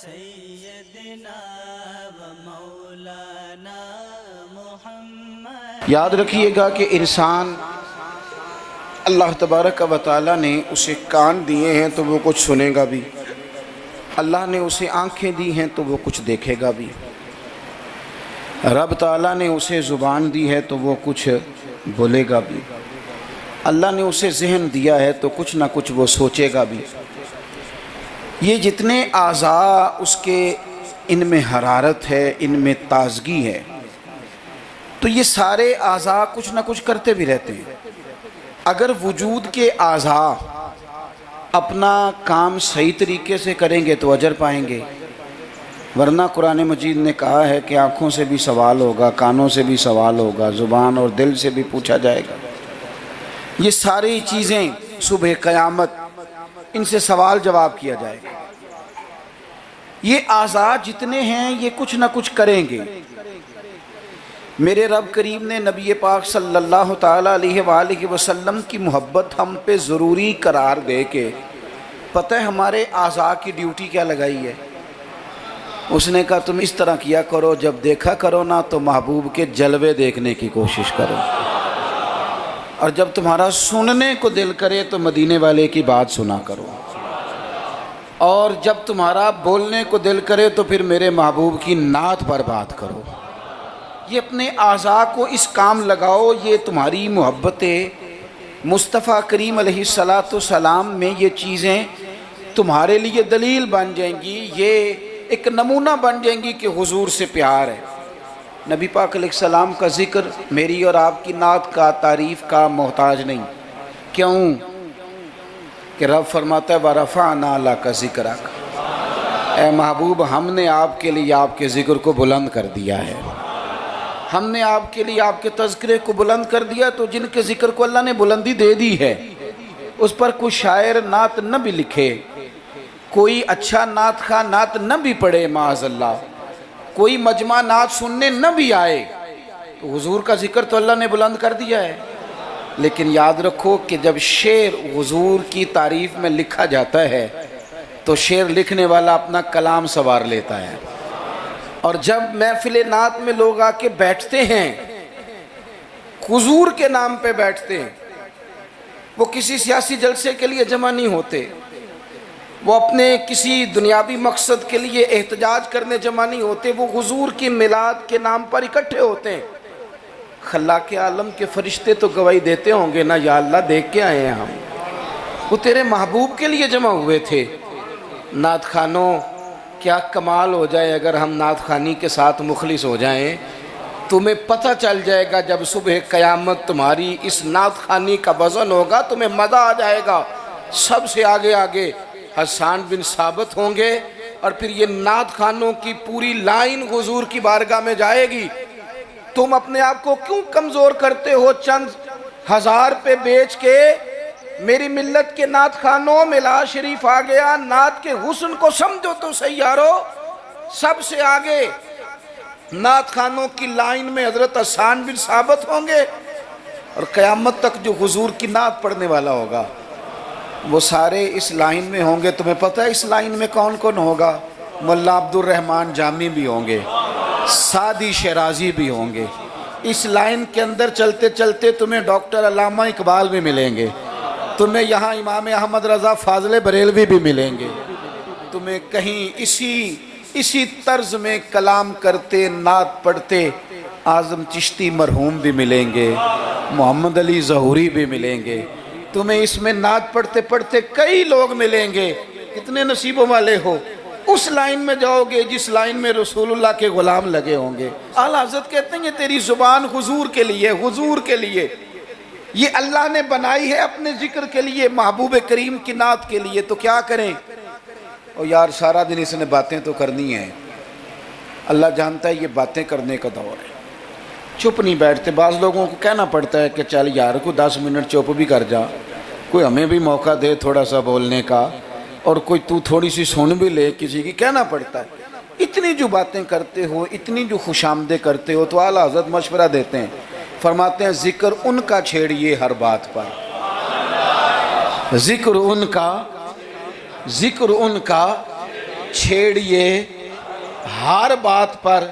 سیدنا و مولانا محمد۔ یاد رکھیے گا کہ انسان اللہ تبارک و تعالیٰ نے اسے کان دیے ہیں تو وہ کچھ سنے گا بھی، اللہ نے اسے آنکھیں دی ہیں تو وہ کچھ دیکھے گا بھی، رب تعالیٰ نے اسے زبان دی ہے تو وہ کچھ بولے گا بھی، اللہ نے اسے ذہن دیا ہے تو کچھ نہ کچھ وہ سوچے گا بھی۔ یہ جتنے اعضاء اس کے ان میں حرارت ہے، ان میں تازگی ہے، تو یہ سارے اعضاء کچھ نہ کچھ کرتے بھی رہتے ہیں۔ اگر وجود کے اعضاء اپنا کام صحیح طریقے سے کریں گے تو اجر پائیں گے، ورنہ قرآن مجید نے کہا ہے کہ آنکھوں سے بھی سوال ہوگا، کانوں سے بھی سوال ہوگا، زبان اور دل سے بھی پوچھا جائے گا۔ یہ ساری چیزیں صبح قیامت ان سے سوال جواب کیا جائے گا۔ یہ اعضاء جتنے ہیں یہ کچھ نہ کچھ کریں گے۔ میرے رب کریم نے نبی پاک صلی اللہ تعالیٰ علیہ وآلہ وسلم کی محبت ہم پہ ضروری قرار دے کے پتہ ہے ہمارے اعضاء کی ڈیوٹی کیا لگائی ہے؟ اس نے کہا تم اس طرح کیا کرو، جب دیکھا کرو نا تو محبوب کے جلوے دیکھنے کی کوشش کرو، اور جب تمہارا سننے کو دل کرے تو مدینے والے کی بات سنا کرو، اور جب تمہارا بولنے کو دل کرے تو پھر میرے محبوب کی نعت پر بات کرو۔ یہ اپنے اعضاء کو اس کام لگاؤ، یہ تمہاری محبت مصطفیٰ کریم علیہ السلام میں یہ چیزیں تمہارے لیے دلیل بن جائیں گی، یہ ایک نمونہ بن جائیں گی کہ حضور سے پیار ہے۔ نبی پاک علیہ السلام کا ذکر میری اور آپ کی نعت کا، تعریف کا محتاج نہیں۔ کیوں کہ رب فرماتا ہے وَرَفَعْنَا لَكَ ذِكْرَكَ، اے محبوب ہم نے آپ کے لیے آپ کے ذکر کو بلند کر دیا ہے، ہم نے آپ کے لیے آپ کے تذکرے کو بلند کر دیا۔ تو جن کے ذکر کو اللہ نے بلندی دے دی ہے اس پر کوئی شاعر نعت نہ بھی لکھے، کوئی اچھا نعت خواہ نعت نہ بھی پڑھے معاذ اللہ، کوئی مجمع نعت سننے نہ بھی آئے، تو حضور کا ذکر تو اللہ نے بلند کر دیا ہے۔ لیکن یاد رکھو کہ جب شعر حضور کی تعریف میں لکھا جاتا ہے تو شعر لکھنے والا اپنا کلام سنوار لیتا ہے، اور جب محفل نعت میں لوگ آ کے بیٹھتے ہیں حضور کے نام پہ بیٹھتے ہیں، وہ کسی سیاسی جلسے کے لیے جمع نہیں ہوتے، وہ اپنے کسی دنیاوی مقصد کے لیے احتجاج کرنے جمع نہیں ہوتے، وہ حضور کی میلاد کے نام پر اکٹھے ہوتے ہیں۔ خلاق عالم کے فرشتے تو گواہی دیتے ہوں گے نا، یا اللہ دیکھ کے آئے ہیں ہم، وہ تیرے محبوب کے لیے جمع ہوئے تھے۔ نعت خوانوں کیا کمال ہو جائے اگر ہم نعت خوانی کے ساتھ مخلص ہو جائیں، تمہیں پتہ چل جائے گا جب صبح قیامت تمہاری اس نعت خوانی کا وزن ہوگا، تمہیں مزہ آ جائے گا۔ سب سے آگے آگے حسان بن ثابت ہوں گے، اور پھر یہ نعت خوانوں کی پوری لائن حضور کی بارگاہ میں جائے گی۔ تم اپنے آپ کو کیوں کمزور کرتے ہو چند ہزار پہ بیچ کے؟ میری ملت کے نعت خوانوں ملا شریف آ گیا، نعت کے حسن کو سمجھو تو صحیح یارو۔ سب سے آگے نعت خوانوں کی لائن میں حضرت حسان بن ثابت ہوں گے، اور قیامت تک جو حضور کی نعت پڑھنے والا ہوگا وہ سارے اس لائن میں ہوں گے۔ تمہیں پتہ ہے اس لائن میں کون کون ہوگا؟ ملا عبد الرحمن جامی بھی ہوں گے، سعدی شیرازی بھی ہوں گے۔ اس لائن کے اندر چلتے چلتے تمہیں ڈاکٹر علامہ اقبال بھی ملیں گے، تمہیں یہاں امام احمد رضا فاضل بریلوی بھی ملیں گے، تمہیں کہیں اسی طرز میں کلام کرتے نعت پڑھتے اعظم چشتی مرحوم بھی ملیں گے، محمد علی ظہوری بھی ملیں گے، تمہیں اس میں نعت پڑھتے پڑھتے کئی لوگ ملیں گے۔ کتنے نصیبوں والے ہو، اس لائن میں جاؤ گے جس لائن میں رسول اللہ کے غلام لگے ہوں گے۔ اعلیٰ حضرت کہتے ہیں یہ تیری زبان حضور کے لیے، حضور کے لیے، یہ اللہ نے بنائی ہے اپنے ذکر کے لیے، محبوب کریم کی نعت کے لیے۔ تو کیا کریں؟ اور یار سارا دن اس نے باتیں تو کرنی ہیں، اللہ جانتا ہے یہ باتیں کرنے کا دور ہے، چپ نہیں بیٹھتے۔ بعض لوگوں کو کہنا پڑتا ہے کہ چل یار کوئی 10 منٹ چپ بھی کر جا، کوئی ہمیں بھی موقع دے تھوڑا سا بولنے کا، اور کوئی تو تھوڑی سی سن بھی لے کسی کی، کہنا پڑتا ہے۔ اتنی جو باتیں کرتے ہو، اتنی جو خوش آمدیں کرتے ہو، تو اعلیٰ حضرت مشورہ دیتے ہیں، فرماتے ہیں ذکر ان کا چھیڑیے ہر بات پر، ذکر ان کا چھیڑیے ہر بات پر.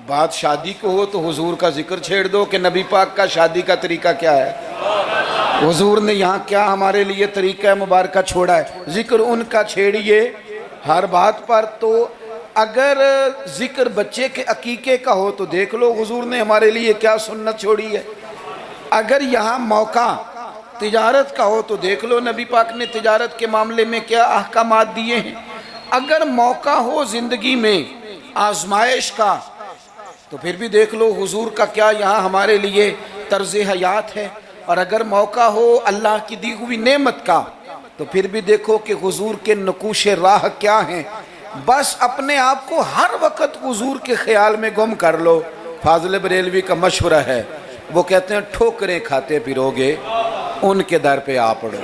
بات شادی کو ہو تو حضور کا ذکر چھیڑ دو کہ نبی پاک کا شادی کا طریقہ کیا ہے. حضور نے یہاں کیا ہمارے لیے طریقہ مبارکہ چھوڑا ہے. ذکر ان کا چھیڑیے ہر بات پر. تو اگر ذکر بچے کے عقیقے کا ہو تو دیکھ لو حضور نے ہمارے لیے کیا سنت چھوڑی ہے. اگر یہاں موقع تجارت کا ہو تو دیکھ لو نبی پاک نے تجارت کے معاملے میں کیا احکامات دیے ہیں. اگر موقع ہو زندگی میں آزمائش کا تو پھر بھی دیکھ لو حضور کا کیا یہاں ہمارے لیے طرز حیات ہے. اور اگر موقع ہو اللہ کی دی ہوئی نعمت کا تو پھر بھی دیکھو کہ حضور کے نقوش راہ کیا ہیں. بس اپنے آپ کو ہر وقت حضور کے خیال میں گم کر لو. فاضل بریلوی کا مشورہ ہے, وہ کہتے ہیں ٹھوکریں کھاتے پھرو گے ان کے در پہ آ پڑو.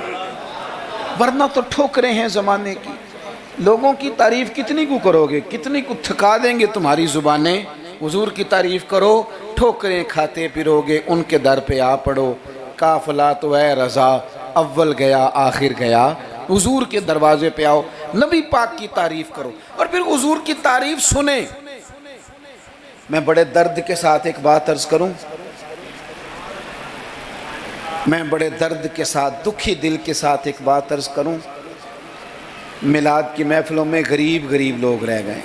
ورنہ تو ٹھوکریں ہیں زمانے کی. لوگوں کی تعریف کتنی کو کرو گے, کتنی کو تھکا دیں گے تمہاری زبانیں. حضور کی تعریف کرو, ٹھوکریں کھاتے پھرو گے ان کے در پہ آ پڑو. قافلہ تو اے رضا اول گیا آخر گیا, حضور کے دروازے پہ آؤ, نبی پاک کی تعریف کرو اور پھر حضور کی تعریف سنیں. میں بڑے درد کے ساتھ ایک بات عرض کروں, میں بڑے درد کے ساتھ دکھی دل کے ساتھ ایک بات عرض کروں. میلاد کی محفلوں میں غریب غریب لوگ رہ گئے.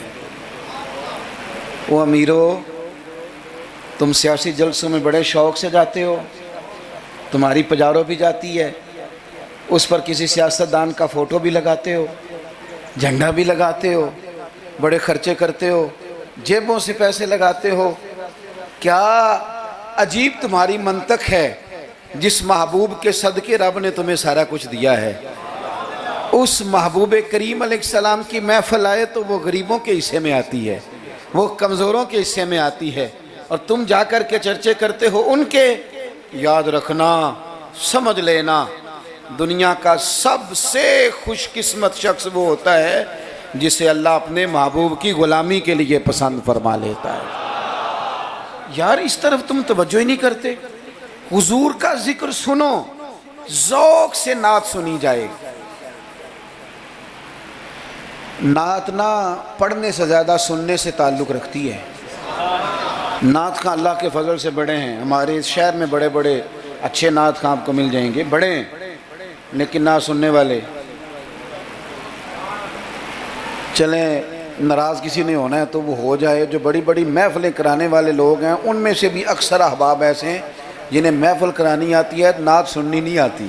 وہ امیرو, تم سیاسی جلسوں میں بڑے شوق سے جاتے ہو, تمہاری پجارو بھی جاتی ہے, اس پر کسی سیاستدان کا فوٹو بھی لگاتے ہو, جھنڈا بھی لگاتے ہو, بڑے خرچے کرتے ہو, جیبوں سے پیسے لگاتے ہو. کیا عجیب تمہاری منطق ہے. جس محبوب کے صدقے رب نے تمہیں سارا کچھ دیا ہے, اس محبوب کریم علیہ السلام کی محفل آئے تو وہ غریبوں کے حصے میں آتی ہے, وہ کمزوروں کے حصے میں آتی ہے, اور تم جا کر کے چرچے کرتے ہو ان کے. یاد رکھنا, سمجھ لینا, دنیا کا سب سے خوش قسمت شخص وہ ہوتا ہے جسے اللہ اپنے محبوب کی غلامی کے لیے پسند فرما لیتا ہے. یار اس طرف تم توجہ ہی نہیں کرتے. حضور کا ذکر سنو, ذوق سے نعت سنی جائے. نعت نہ پڑھنے سے زیادہ سننے سے تعلق رکھتی ہے. نعت خواں اللہ کے فضل سے بڑے ہیں. ہمارے اس شہر میں بڑے بڑے اچھے نعت خواں آپ کو مل جائیں گے, بڑے ہیں لیکن نہ سننے والے. چلیں ناراض کسی نے ہونا ہے تو وہ ہو جائے. جو بڑی بڑی محفلیں کرانے والے لوگ ہیں ان میں سے بھی اکثر احباب ایسے ہیں جنہیں محفل کرانی آتی ہے, نعت سننی نہیں آتی.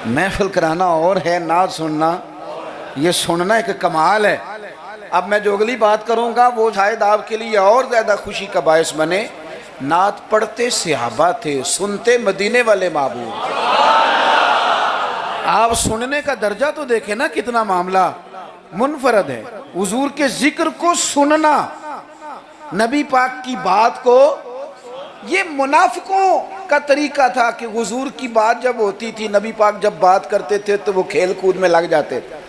محفل کرانا اور ہے, نعت سننا یہ سننا ایک کمال ہے. اب میں جو اگلی بات کروں گا وہ شاید آپ کے لیے اور زیادہ خوشی کا باعث بنے. نعت پڑھتے صحابہ تھے, سنتے مدینے والے محبوب. آپ سننے کا درجہ تو دیکھیں نا, کتنا معاملہ منفرد ہے. حضور کے ذکر کو سننا, نبی پاک کی بات کو. یہ منافقوں کا طریقہ تھا کہ حضور کی بات جب ہوتی تھی, نبی پاک جب بات کرتے تھے تو وہ کھیل کود میں لگ جاتے تھے.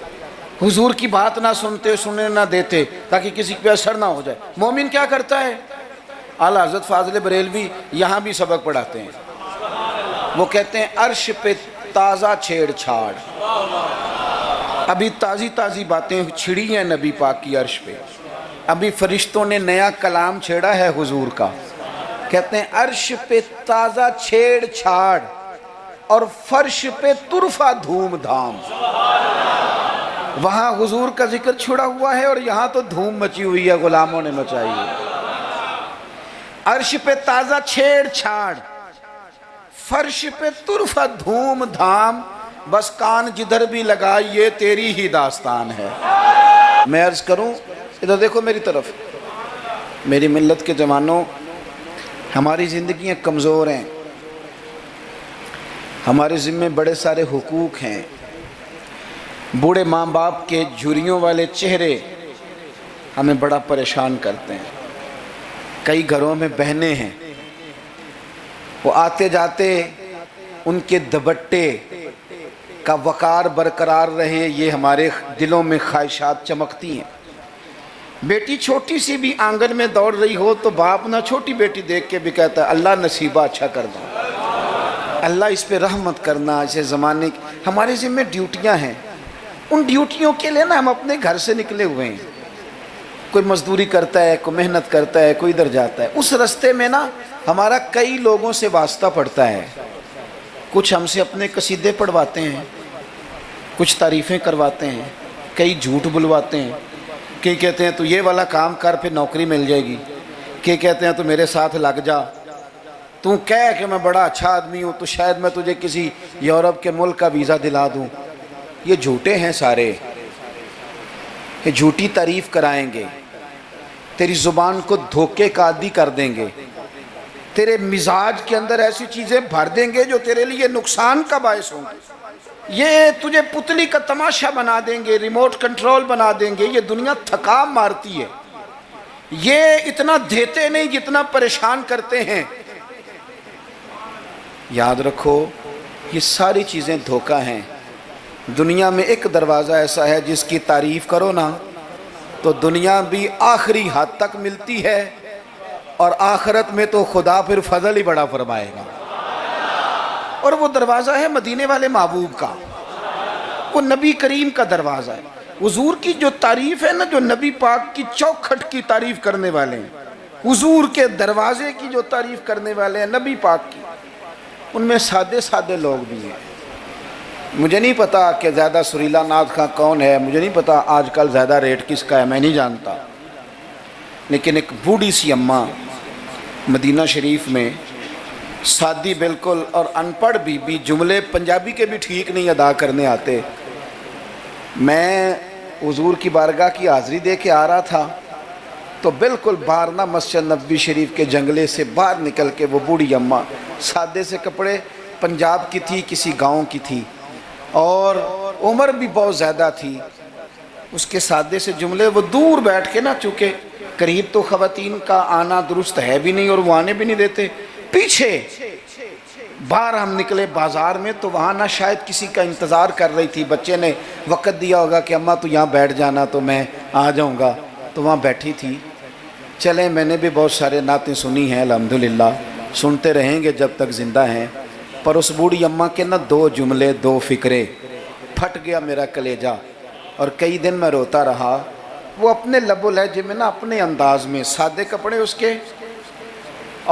حضور کی بات نہ سنتے, سننے نہ دیتے تاکہ کسی پہ اثر نہ ہو جائے. مومن کیا کرتا ہے؟ اعلیٰ حضرت فاضل بریلوی یہاں بھی سبق پڑھاتے ہیں. وہ کہتے ہیں عرش پہ تازہ چھیڑ چھاڑ. ابھی تازی تازی باتیں چھڑی ہیں نبی پاک کی عرش پہ. ابھی فرشتوں نے نیا کلام چھیڑا ہے حضور کا. کہتے ہیں عرش پہ تازہ چھیڑ چھاڑ اور فرش پہ طرفہ دھوم دھام. وہاں حضور کا ذکر چھڑا ہوا ہے اور یہاں تو دھوم مچی ہوئی ہے, غلاموں نے مچائی ہے. عرش پہ تازہ چھیڑ چھاڑ, فرش پہ طرفہ دھوم دھام. بس کان جدھر بھی لگائیے تیری ہی داستان ہے. میں عرض کروں, ادھر دیکھو میری طرف. میری ملت کے جوانوں, ہماری زندگیاں کمزور ہیں, ہمارے ذمے بڑے سارے حقوق ہیں. بوڑھے ماں باپ کے جھریوں والے چہرے ہمیں بڑا پریشان کرتے ہیں. کئی گھروں میں بہنیں ہیں, وہ آتے جاتے ان کے دبٹے کا وقار برقرار رہے, یہ ہمارے دلوں میں خواہشات چمکتی ہیں. بیٹی چھوٹی سی بھی آنگن میں دوڑ رہی ہو تو باپ نہ چھوٹی بیٹی دیکھ کے بھی کہتا ہے اللہ نصیبہ اچھا کر دو, اللہ اس پہ رحمت کرنا. اسے زمانے کی ہمارے ذمہ ڈیوٹیاں ہیں. ان ڈیوٹیوں کے لیے نا ہم اپنے گھر سے نکلے ہوئے ہیں، کوئی مزدوری کرتا ہے، کوئی محنت کرتا ہے، کوئی ادھر جاتا ہے، اس رستے میں نا ہمارا کئی لوگوں سے واسطہ پڑتا ہے، کچھ ہم سے اپنے قصیدے پڑھواتے ہیں، کچھ تعریفیں کرواتے ہیں، کئی جھوٹ بلواتے ہیں، کئی کہتے ہیں تو یہ والا کام کر پھر نوکری مل جائے گی، کئی کہتے ہیں تو میرے ساتھ لگ جا، تو کہہ کہ میں بڑا اچھا آدمی ہوں تو شاید میں تجھے کسی یورپ کے ملک کا ویزا دلا دوں۔ یہ جھوٹے ہیں سارے، یہ جھوٹی تعریف کرائیں گے، تیری زبان کو دھوکے کا عادی کر دیں گے، تیرے مزاج کے اندر ایسی چیزیں بھر دیں گے جو تیرے لیے نقصان کا باعث ہوں گے، یہ تجھے پتلی کا تماشا بنا دیں گے، ریموٹ کنٹرول بنا دیں گے۔ یہ دنیا تھکا مارتی ہے، یہ اتنا دیتے نہیں جتنا پریشان کرتے ہیں۔ یاد رکھو یہ ساری چیزیں دھوکہ ہیں۔ دنیا میں ایک دروازہ ایسا ہے جس کی تعریف کرو نا تو دنیا بھی آخری حد تک ملتی ہے، اور آخرت میں تو خدا پھر فضل ہی بڑا فرمائے گا، اور وہ دروازہ ہے مدینے والے محبوب کا، وہ نبی کریم کا دروازہ ہے۔ حضور کی جو تعریف ہے نا، جو نبی پاک کی چوکھٹ کی تعریف کرنے والے ہیں، حضور کے دروازے کی جو تعریف کرنے والے ہیں نبی پاک کی، ان میں سادے سادے لوگ بھی ہیں۔ مجھے نہیں پتا کہ زیادہ سریلا نعت خواں کون ہے، مجھے نہیں پتا آج کل زیادہ ریٹ کس کا ہے، میں نہیں جانتا، لیکن ایک بوڑھی سی اماں مدینہ شریف میں، سادی بالکل اور ان پڑھ بھی جملے پنجابی کے بھی ٹھیک نہیں ادا کرنے آتے۔ میں حضور کی بارگاہ کی حاضری دے کے آ رہا تھا تو بالکل باہر نا مسجد نبوی شریف کے جنگلے سے باہر نکل کے وہ بوڑھی اماں، سادے سے کپڑے، پنجاب کی تھی، کسی گاؤں کی تھی، اور عمر بھی بہت زیادہ تھی۔ اس کے سادے سے جملے وہ دور بیٹھ کے نا، چونکہ قریب تو خواتین کا آنا درست ہے بھی نہیں اور وہ آنے بھی نہیں دیتے، پیچھے باہر ہم نکلے بازار میں تو وہاں نہ شاید کسی کا انتظار کر رہی تھی، بچے نے وقت دیا ہوگا کہ اماں تو یہاں بیٹھ جانا تو میں آ جاؤں گا، تو وہاں بیٹھی تھی۔ چلیں میں نے بھی بہت سارے نعتیں سنی ہیں الحمدللہ، سنتے رہیں گے جب تک زندہ ہیں، پر اس بوڑھی اماں کے نا دو جملے، دو فکرے، پھٹ گیا میرا کلیجہ، اور کئی دن میں روتا رہا۔ وہ اپنے لب و لہجے میں نا، اپنے انداز میں، سادے کپڑے اس کے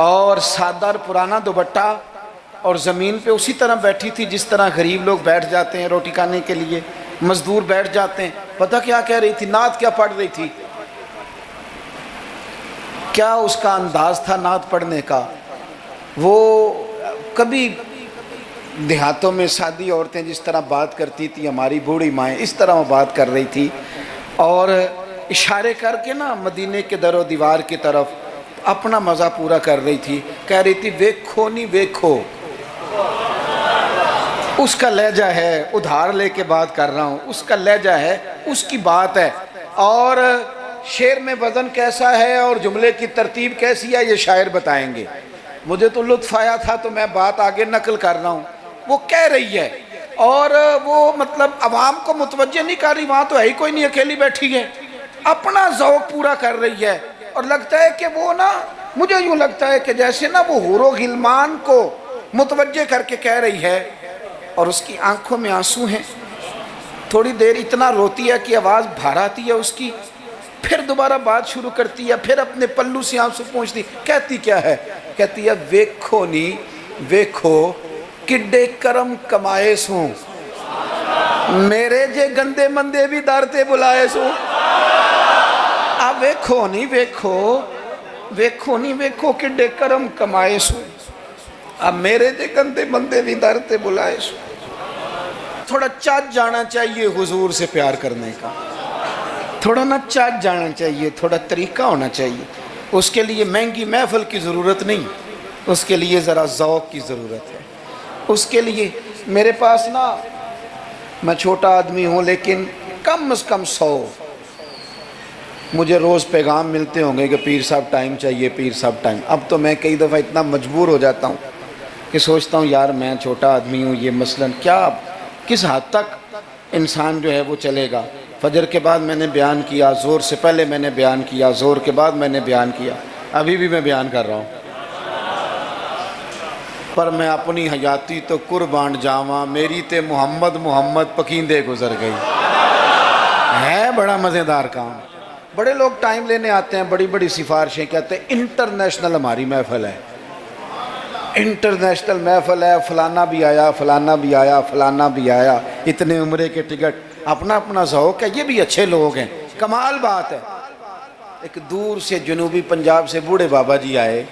اور سادہ اور پرانا دوپٹہ، اور زمین پہ اسی طرح بیٹھی تھی جس طرح غریب لوگ بیٹھ جاتے ہیں روٹی کھانے کے لیے، مزدور بیٹھ جاتے ہیں۔ پتہ کیا کہہ رہی تھی؟ نعت کیا پڑھ رہی تھی؟ کیا اس کا انداز تھا نعت پڑھنے کا؟ وہ کبھی دیہاتوں میں سادی عورتیں جس طرح بات کرتی تھی، ہماری بوڑھی مائیں اس طرح وہ بات کر رہی تھی، اور اشارے کر کے نا مدینے کے در و دیوار کی طرف اپنا مزہ پورا کر رہی تھی، کہہ رہی تھی ویکھو نہیں ویکھو۔ اس کا لہجہ ہے، ادھار لے کے بات کر رہا ہوں، اس کا لہجہ ہے، اس کی بات ہے، اور شعر میں وزن کیسا ہے اور جملے کی ترتیب کیسی ہے یہ شاعر بتائیں گے۔ مجھے تو لطف آیا تھا تو میں بات آگے نقل کر رہا ہوں۔ وہ کہہ رہی ہے اور وہ مطلب عوام کو متوجہ نہیں کر رہی، وہاں تو ہے ہی کوئی نہیں، اکیلی بیٹھی ہے، اپنا ذوق پورا کر رہی ہے، اور لگتا ہے کہ وہ نا، مجھے یوں لگتا ہے کہ جیسے نا وہ حور و غلمان کو متوجہ کر کے کہہ رہی ہے، اور اس کی آنکھوں میں آنسو ہیں۔ تھوڑی دیر اتنا روتی ہے کہ آواز بھار آتی ہے اس کی، پھر دوبارہ بات شروع کرتی ہے، پھر اپنے پلو سے آنسو پہنچتی، کہتی کیا ہے؟ کہتی ہے ویکھو نی ویکھو کڈے کرم کمائے سوں، میرے جے گندے مندے بھی دارتے بلائے سوں۔ اب ویکھو نہیں ویکھو، ویکھو نہیں ویکھو کڈے کرم کمائے سوں، اب میرے جے گندے مندے بھی دارتے بلائے سوں۔ تھوڑا چاچ جانا چاہیے حضور سے پیار کرنے کا، تھوڑا نہ چاچ جانا چاہیے، تھوڑا طریقہ ہونا چاہیے۔ اس کے لیے مہنگی محفل کی ضرورت نہیں، اس کے لیے ذرا ذوق کی ضرورت ہے۔ اس کے لیے میرے پاس نا، میں چھوٹا آدمی ہوں لیکن کم از کم 100 مجھے روز پیغام ملتے ہوں گے کہ پیر صاحب ٹائم چاہیے، پیر صاحب ٹائم۔ اب تو میں کئی دفعہ اتنا مجبور ہو جاتا ہوں کہ سوچتا ہوں یار میں چھوٹا آدمی ہوں، یہ مثلاً کیا کس حد تک انسان جو ہے وہ چلے گا۔ فجر کے بعد میں نے بیان کیا، زور سے پہلے میں نے بیان کیا، زور کے بعد میں نے بیان کیا، ابھی بھی میں بیان کر رہا ہوں۔ پر میں اپنی حیاتی تو قربان جاواں، میری تے محمد محمد پکیندے گزر گئی۔ ہے بڑا مزیدار کام. بڑے لوگ ٹائم لینے آتے ہیں, بڑی بڑی سفارشیں کہتے ہیں انٹرنیشنل ہماری محفل ہے, انٹرنیشنل محفل ہے, فلانا بھی آیا, فلانا بھی آیا, فلانا بھی آیا, اتنے عمرے کے ٹکٹ, اپنا اپنا ذوق ہے. یہ بھی اچھے لوگ ہیں, کمال بات ہے. ایک دور سے جنوبی پنجاب سے بوڑھے بابا جی آئے,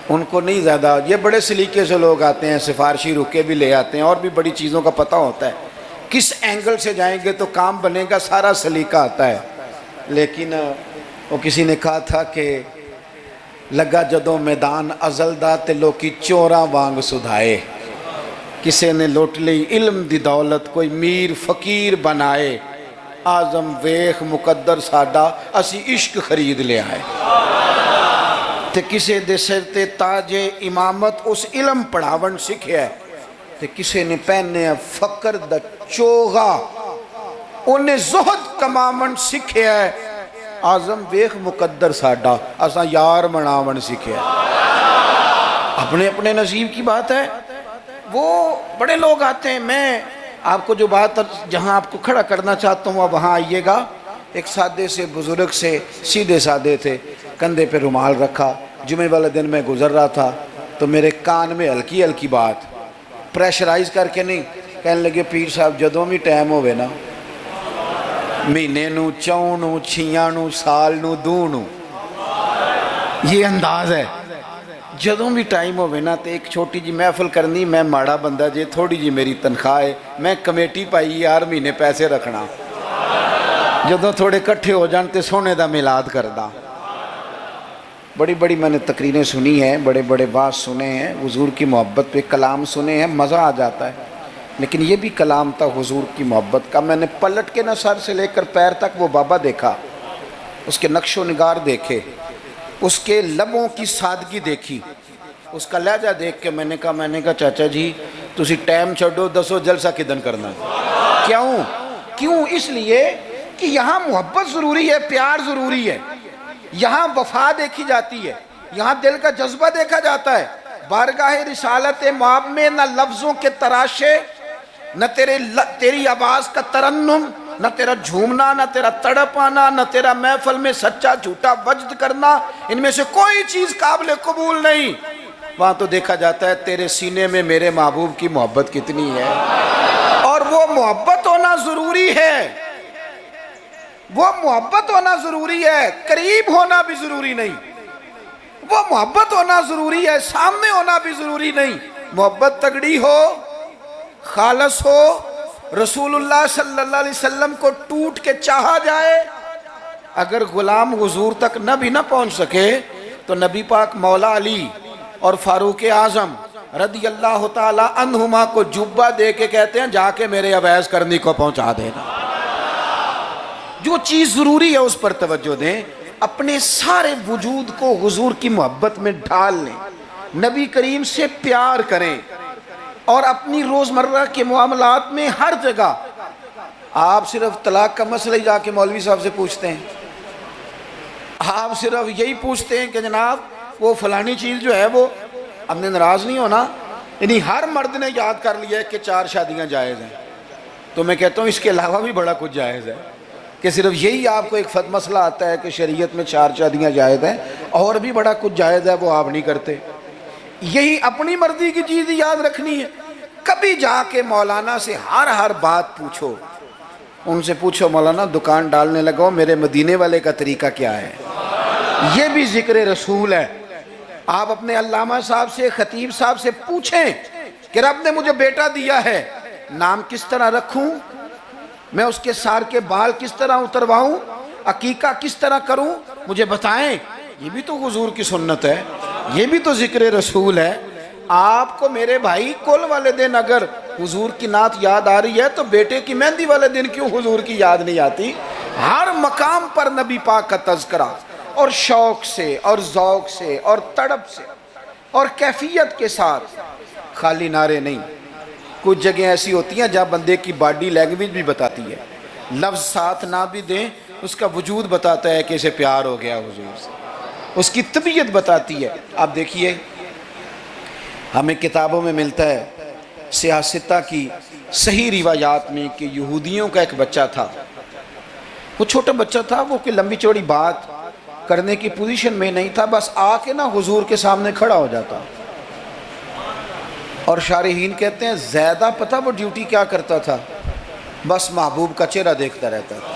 ان کو نہیں زیادہ, یہ بڑے سلیقے سے لوگ آتے ہیں, سفارشی رکے بھی لے آتے ہیں, اور بھی بڑی چیزوں کا پتہ ہوتا ہے, کس اینگل سے جائیں گے تو کام بنے گا, سارا سلیقہ آتا ہے. لیکن وہ کسی نے کہا تھا کہ لگا جدوں میدان ازل دا تے لوکی چوراں وانگ سدھائے, کسی نے لوٹ لی علم دی دولت, کوئی میر فقیر بنائے, آزم ویخ مقدر ساڈا اسی عشق خرید لے آئے. تے کسے دے سر تے تاج امامت اس علم پڑھاون سکھیا ہے, تے کسے نے پہنے فقر دا چوغا انہیں زہد کماون سکھیا ہے, آزم ویخ مقدر ساڈا اساں یار مناون سکھیا ہے. اپنے اپنے نصیب کی بات ہے. وہ بڑے لوگ آتے ہیں. میں آپ کو جو بات جہاں آپ کو کھڑا کرنا چاہتا ہوں وہاں آئیے گا. ایک سادے سے بزرگ سے, سیدھے سادے تھے, کندھے پہ رومال رکھا. جمعے والے دن میں گزر رہا تھا تو میرے کان میں ہلکی ہلکی بات, پریشرائز کر کے نہیں, کہنے لگے پیر صاحب جدوں بھی ٹائم ہوئے نا, مہینے نو, چون نو, چھیاں نو, سال نو, دو نو, یہ انداز ہے. جدوں بھی ٹائم ہوئے نا تو ایک چھوٹی جی محفل کرنی, میں ماڑا بندہ جے, تھوڑی جی میری تنخواہ ہے, میں کمیٹی پائی یار مہینے پیسے رکھنا, جدوں تھوڑے کٹھے ہو جان تے سونے دا میلاد کردہ. بڑی بڑی میں نے تقریریں سنی ہیں, بڑے بڑے واعظ سنے ہیں, حضور کی محبت پہ کلام سنے ہیں, مزہ آ جاتا ہے. لیکن یہ بھی کلام تھا حضور کی محبت کا. میں نے پلٹ کے نہ سر سے لے کر پیر تک وہ بابا دیکھا, اس کے نقش و نگار دیکھے, اس کے لبوں کی سادگی دیکھی, اس کا لہجہ دیکھ کے میں نے کہا چاچا جی تسی ٹائم چھڑو, دسو جلسہ کدن کرنا ہے. کیوں؟ اس لیے کہ یہاں محبت ضروری ہے, پیار ضروری ہے, یہاں وفا دیکھی جاتی ہے, یہاں دل کا جذبہ دیکھا جاتا ہے. بارگاہ رسالت مآب میں نہ لفظوں کے تراشے, نہ تیری آواز کا ترنم, نہ تیرا جھومنا, نہ تیرا تڑپ آنا, نہ تیرا محفل میں سچا جھوٹا وجد کرنا, ان میں سے کوئی چیز قابل قبول نہیں. وہاں تو دیکھا جاتا ہے تیرے سینے میں میرے محبوب کی محبت کتنی ہے, اور وہ محبت ہونا ضروری ہے, وہ محبت ہونا ضروری ہے, قریب ہونا بھی ضروری نہیں. وہ محبت ہونا ضروری ہے, سامنے ہونا بھی ضروری نہیں. محبت تگڑی ہو, خالص ہو, رسول اللہ صلی اللہ علیہ وسلم کو ٹوٹ کے چاہا جائے. اگر غلام حضور تک نہ پہنچ سکے تو نبی پاک مولا علی اور فاروق اعظم رضی اللہ تعالی عنہما کو جبہ دے کے کہتے ہیں جا کے میرے اویس کرنی کو پہنچا دینا. جو چیز ضروری ہے اس پر توجہ دیں, اپنے سارے وجود کو حضور کی محبت میں ڈھال لیں, نبی کریم سے پیار کریں, اور اپنی روزمرہ کے معاملات میں ہر جگہ. آپ صرف طلاق کا مسئلہ ہی جا کے مولوی صاحب سے پوچھتے ہیں, آپ صرف یہی پوچھتے ہیں کہ جناب وہ فلانی چیز جو ہے وہ, ہم نے ناراض نہیں ہونا. یعنی ہر مرد نے یاد کر لیا ہے کہ 4 شادیاں جائز ہیں, تو میں کہتا ہوں اس کے علاوہ بھی بڑا کچھ جائز ہے, کہ صرف یہی آپ کو ایک مسئلہ آتا ہے کہ شریعت میں 4 شادیاں جائز ہیں, اور بھی بڑا کچھ جائز ہے وہ آپ نہیں کرتے. یہی اپنی مرضی کی چیز یاد رکھنی ہے. کبھی جا کے مولانا سے ہر بات پوچھو, ان سے پوچھو مولانا دکان ڈالنے لگا میرے مدینے والے کا طریقہ کیا ہے, یہ بھی ذکر رسول ہے. آپ اپنے علامہ صاحب سے, خطیب صاحب سے پوچھیں کہ رب نے مجھے بیٹا دیا ہے, نام کس طرح رکھوں, میں اس کے سار کے بال کس طرح اترواؤں, عقیقہ کس طرح کروں, مجھے بتائیں. یہ بھی تو حضور کی سنت ہے, یہ بھی تو ذکر رسول ہے. آپ کو میرے بھائی کل والے دن اگر حضور کی نعت یاد آ رہی ہے تو بیٹے کی مہندی والے دن کیوں حضور کی یاد نہیں آتی. ہر مقام پر نبی پاک کا تذکرہ, اور شوق سے اور ذوق سے اور تڑپ سے اور کیفیت کے ساتھ, خالی نعرے نہیں. کچھ جگہیں ایسی ہوتی ہیں جہاں بندے کی باڈی لینگویج بھی بتاتی ہے, لفظ ساتھ نہ بھی دیں اس کا وجود بتاتا ہے کہ اسے پیار ہو گیا حضور سے, اس کی طبیعت بتاتی ہے. آپ دیکھیے ہمیں کتابوں میں ملتا ہے سیاستہ کی صحیح روایات میں کہ یہودیوں کا ایک بچہ تھا, وہ چھوٹا بچہ تھا، وہ کوئی لمبی چوڑی بات کرنے کی پوزیشن میں نہیں تھا، بس آ کے نا حضور کے سامنے کھڑا ہو جاتا. اور شارحین کہتے ہیں زیادہ پتہ وہ ڈیوٹی کیا کرتا تھا، بس محبوب کا چہرہ دیکھتا رہتا تھا،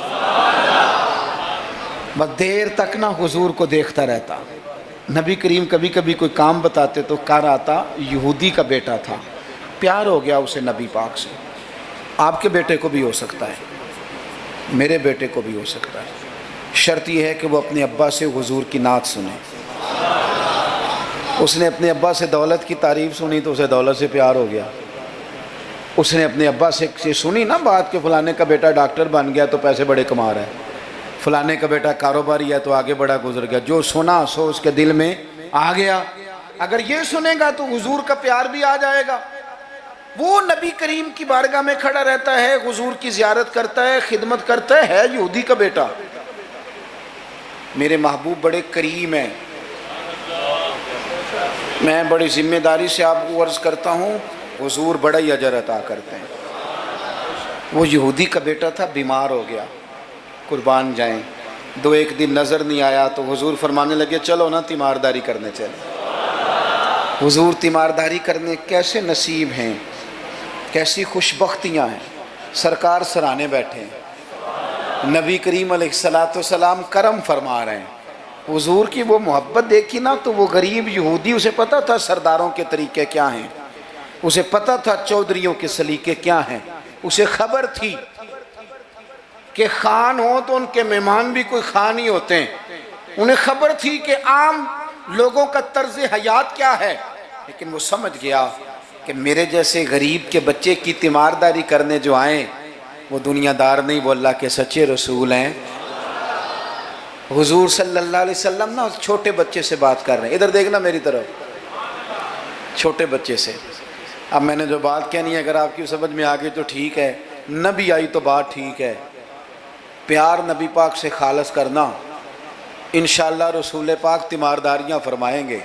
بس دیر تک نا حضور کو دیکھتا رہتا. نبی کریم کبھی کبھی کوئی کام بتاتے تو کر آتا، یہودی کا بیٹا تھا، پیار ہو گیا اسے نبی پاک سے. آپ کے بیٹے کو بھی ہو سکتا ہے، میرے بیٹے کو بھی ہو سکتا ہے. شرط یہ ہے کہ وہ اپنے ابا سے حضور کی نعت سنے. اس نے اپنے ابا سے دولت کی تعریف سنی تو اسے دولت سے پیار ہو گیا. اس نے اپنے ابا سے سنی نا بات کہ فلانے کا بیٹا ڈاکٹر بن گیا تو پیسے بڑے کما رہا ہے، فلانے کا بیٹا کاروباری ہے تو آگے بڑا گزر گیا. جو سنا سو اس کے دل میں آ گیا. اگر یہ سنے گا تو حضور کا پیار بھی آ جائے گا. وہ نبی کریم کی بارگاہ میں کھڑا رہتا ہے، حضور کی زیارت کرتا ہے، خدمت کرتا ہے یہودی کا بیٹا. میرے محبوب بڑے کریم ہیں. میں بڑی ذمہ داری سے آپ کو عرض کرتا ہوں، حضور بڑا ہی اجر عطا کرتے ہیں. وہ یہودی کا بیٹا تھا، بیمار ہو گیا، قربان جائیں. ایک دن نظر نہیں آیا تو حضور فرمانے لگے چلو نا تیمارداری کرنے چلے. حضور تیمارداری کرنے کیسے نصیب ہیں، کیسی خوش بختیاں ہیں. سرکار سرانے بیٹھے ہیں، نبی کریم علیہ السلام کرم فرما رہے ہیں. حضور کی وہ محبت دیکھی نا تو وہ غریب یہودی، اسے پتہ تھا سرداروں کے طریقے کیا ہیں، اسے پتہ تھا چودھریوں کے سلیقے کیا ہیں. اسے خبر تھی کہ خان ہو تو ان کے مہمان بھی کوئی خان ہی ہوتے ہیں. انہیں خبر تھی کہ عام لوگوں کا طرز حیات کیا ہے. لیکن وہ سمجھ گیا کہ میرے جیسے غریب کے بچے کی تیمارداری کرنے جو آئیں وہ دنیا دار نہیں، وہ اللہ کے سچے رسول ہیں. حضور صلی اللہ علیہ وسلم نا اس چھوٹے بچے سے بات کر رہے ہیں. ادھر دیکھنا میری طرف، چھوٹے بچے سے. اب میں نے جو بات کہنی ہے اگر آپ کی سمجھ میں آ گئی تو ٹھیک ہے، نبی آئی تو بات ٹھیک ہے. پیار نبی پاک سے خالص کرنا، انشاءاللہ رسول پاک تیمارداریاں فرمائیں گے،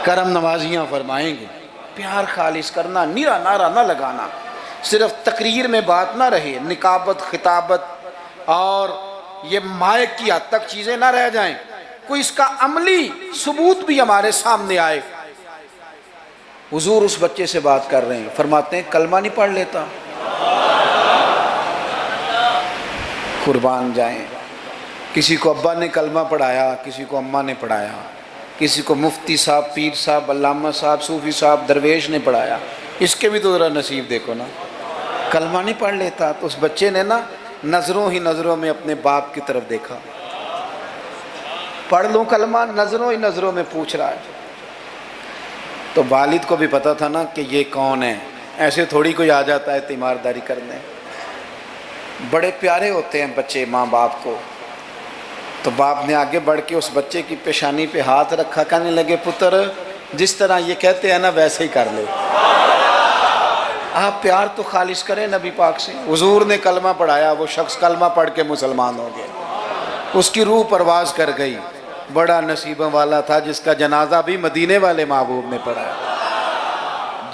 کرم نوازیاں فرمائیں گے. پیار خالص کرنا، نیرا نعرہ نہ لگانا، صرف تقریر میں بات نہ رہے، نکابت خطابت اور یہ مائک کی حد تک چیزیں نہ رہ جائیں، کوئی اس کا عملی ثبوت بھی ہمارے سامنے آئے. حضور اس بچے سے بات کر رہے ہیں، فرماتے ہیں کلمہ نہیں پڑھ لیتا. قربان جائیں. کسی کو ابا نے کلمہ پڑھایا، کسی کو اماں نے پڑھایا، کسی کو مفتی صاحب، پیر صاحب، علامہ صاحب، صوفی صاحب، درویش نے پڑھایا. اس کے بھی تو ذرا نصیب دیکھو نا، کلمہ نہیں پڑھ لیتا. تو اس بچے نے نا نظروں ہی نظروں میں اپنے باپ کی طرف دیکھا. پڑھ لوں کلمہ، نظروں ہی نظروں میں پوچھ رہا ہے. تو والد کو بھی پتا تھا نا کہ یہ کون ہے، ایسے تھوڑی کوئی آ جاتا ہے تیمارداری کرنے. بڑے پیارے ہوتے ہیں بچے ماں باپ کو. تو باپ نے آگے بڑھ کے اس بچے کی پیشانی پہ ہاتھ رکھا، کہنے لگے پتر جس طرح یہ کہتے ہیں نا ویسے ہی کر لے. آپ پیار تو خالص کریں نبی پاک سے. حضور نے کلمہ پڑھایا، وہ شخص کلمہ پڑھ کے مسلمان ہو گیا، اس کی روح پرواز کر گئی. بڑا نصیبوں والا تھا جس کا جنازہ بھی مدینے والے محبوب نے پڑھا،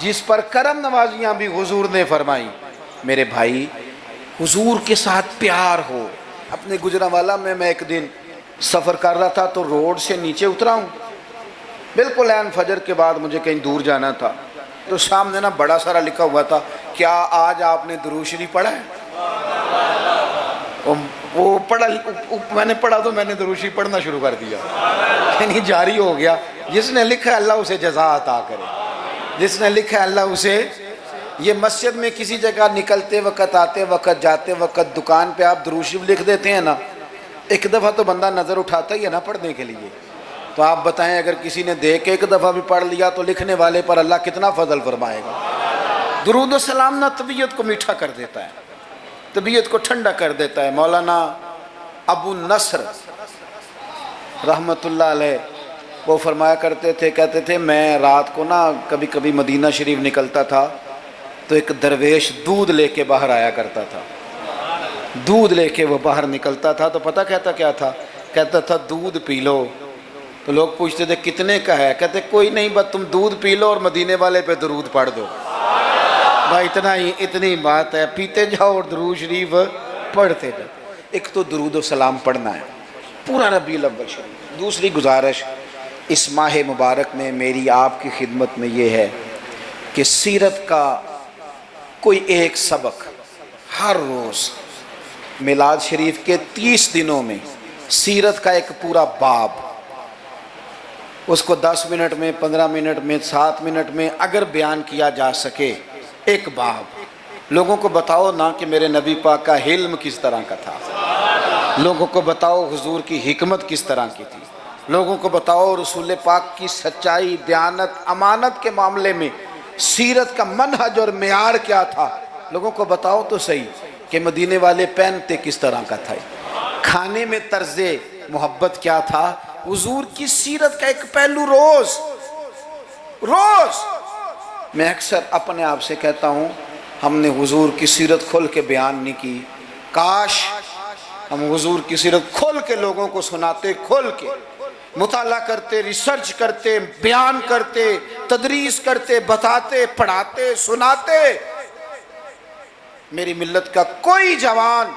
جس پر کرم نوازیاں بھی حضور نے فرمائی. میرے بھائی حضور کے ساتھ پیار ہو. اپنے گجرانوالہ میں ایک دن سفر کر رہا تھا تو روڈ سے نیچے اترا ہوں، بالکل عین فجر کے بعد مجھے کہیں دور جانا تھا. تو سامنے نا بڑا سارا لکھا ہوا تھا، کیا آج آپ نے درود شریف پڑھا ہے؟ وہ پڑھا، میں نے پڑھا تو میں نے درود شریف پڑھنا شروع کر دیا، یعنی جاری ہو گیا. جس نے لکھا ہے اللہ اسے جزا عطا کرے، جس نے لکھا ہے اللہ اسے. یہ مسجد میں کسی جگہ نکلتے وقت، آتے وقت، جاتے وقت، دکان پہ آپ درود شریف لکھ دیتے ہیں نا، ایک دفعہ تو بندہ نظر اٹھاتا ہی ہے نا پڑھنے کے لیے. تو آپ بتائیں اگر کسی نے دیکھ کے ایک دفعہ بھی پڑھ لیا تو لکھنے والے پر اللہ کتنا فضل فرمائے گا. درود و سلام نہ طبیعت کو میٹھا کر دیتا ہے، طبیعت کو ٹھنڈا کر دیتا ہے. مولانا ابو نصر رحمت اللہ علیہ وہ فرمایا کرتے تھے، کہتے تھے میں رات کو نا کبھی کبھی مدینہ شریف نکلتا تھا تو ایک درویش دودھ لے کے باہر آیا کرتا تھا. دودھ لے کے وہ باہر نکلتا تھا تو پتہ کہتا کیا تھا؟ کہتا تھا دودھ پی لو. تو لوگ پوچھتے تھے کتنے کا ہے؟ کہتے کوئی نہیں، بس تم دودھ پی لو اور مدینے والے پہ درود پڑھ دو. بھائی اتنا ہی، اتنی بات ہے، پیتے جاؤ اور درود شریف پڑھتے جاؤ. ایک تو درود و سلام پڑھنا ہے پورا ربیع الاول شریف۔ دوسری گزارش اس ماہ مبارک میں میری آپ کی خدمت میں یہ ہے کہ سیرت کا کوئی ایک سبق ہر روز، میلاد شریف کے 30 دنوں میں سیرت کا ایک پورا باب، اس کو 10 منٹ میں، 15 منٹ میں، 7 منٹ میں اگر بیان کیا جا سکے، ایک باب لوگوں کو بتاؤ نا کہ میرے نبی پاک کا حلم کس طرح کا تھا، لوگوں کو بتاؤ حضور کی حکمت کس طرح کی تھی، لوگوں کو بتاؤ رسول پاک کی سچائی، دیانت، امانت کے معاملے میں سیرت کا منہج اور معیار کیا تھا، لوگوں کو بتاؤ تو صحیح کہ مدینے والے پہنتے کس طرح کا تھا، کھانے میں طرز محبت کیا تھا، حضور کی سیرت کا ایک پہلو روز میں اکثر اپنے آپ سے کہتا ہوں ہم نے حضور کی سیرت کھول کے بیان نہیں کی، کاش ہم حضور کی سیرت کھول کے لوگوں کو سناتے، کھول کے مطالعہ کرتے، ریسرچ کرتے، بیان کرتے، تدریس کرتے، بتاتے، پڑھاتے، سناتے۔ میری ملت کا کوئی جوان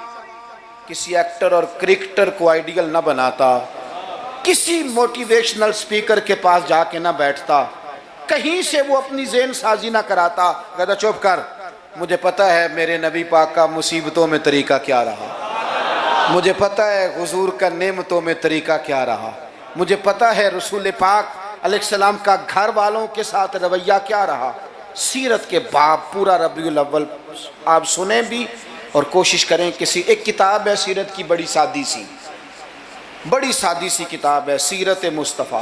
کسی ایکٹر اور کرکٹر کو آئیڈیل نہ بناتا، کسی موٹیویشنل سپیکر کے پاس جا کے نہ بیٹھتا، کہیں سے وہ اپنی ذہن سازی نہ کراتا، کہتا چپ کر، مجھے پتہ ہے میرے نبی پاک کا مصیبتوں میں طریقہ کیا رہا، مجھے پتہ ہے حضور کا نعمتوں میں طریقہ کیا رہا، مجھے پتہ ہے رسول پاک علیہ السلام کا گھر والوں کے ساتھ رویہ کیا رہا۔ سیرت کے باب پورا ربیع الاول آپ سنیں بھی اور کوشش کریں کسی ایک کتاب ہے سیرت کی، بڑی سادی سی کتاب ہے، سیرت مصطفیٰ،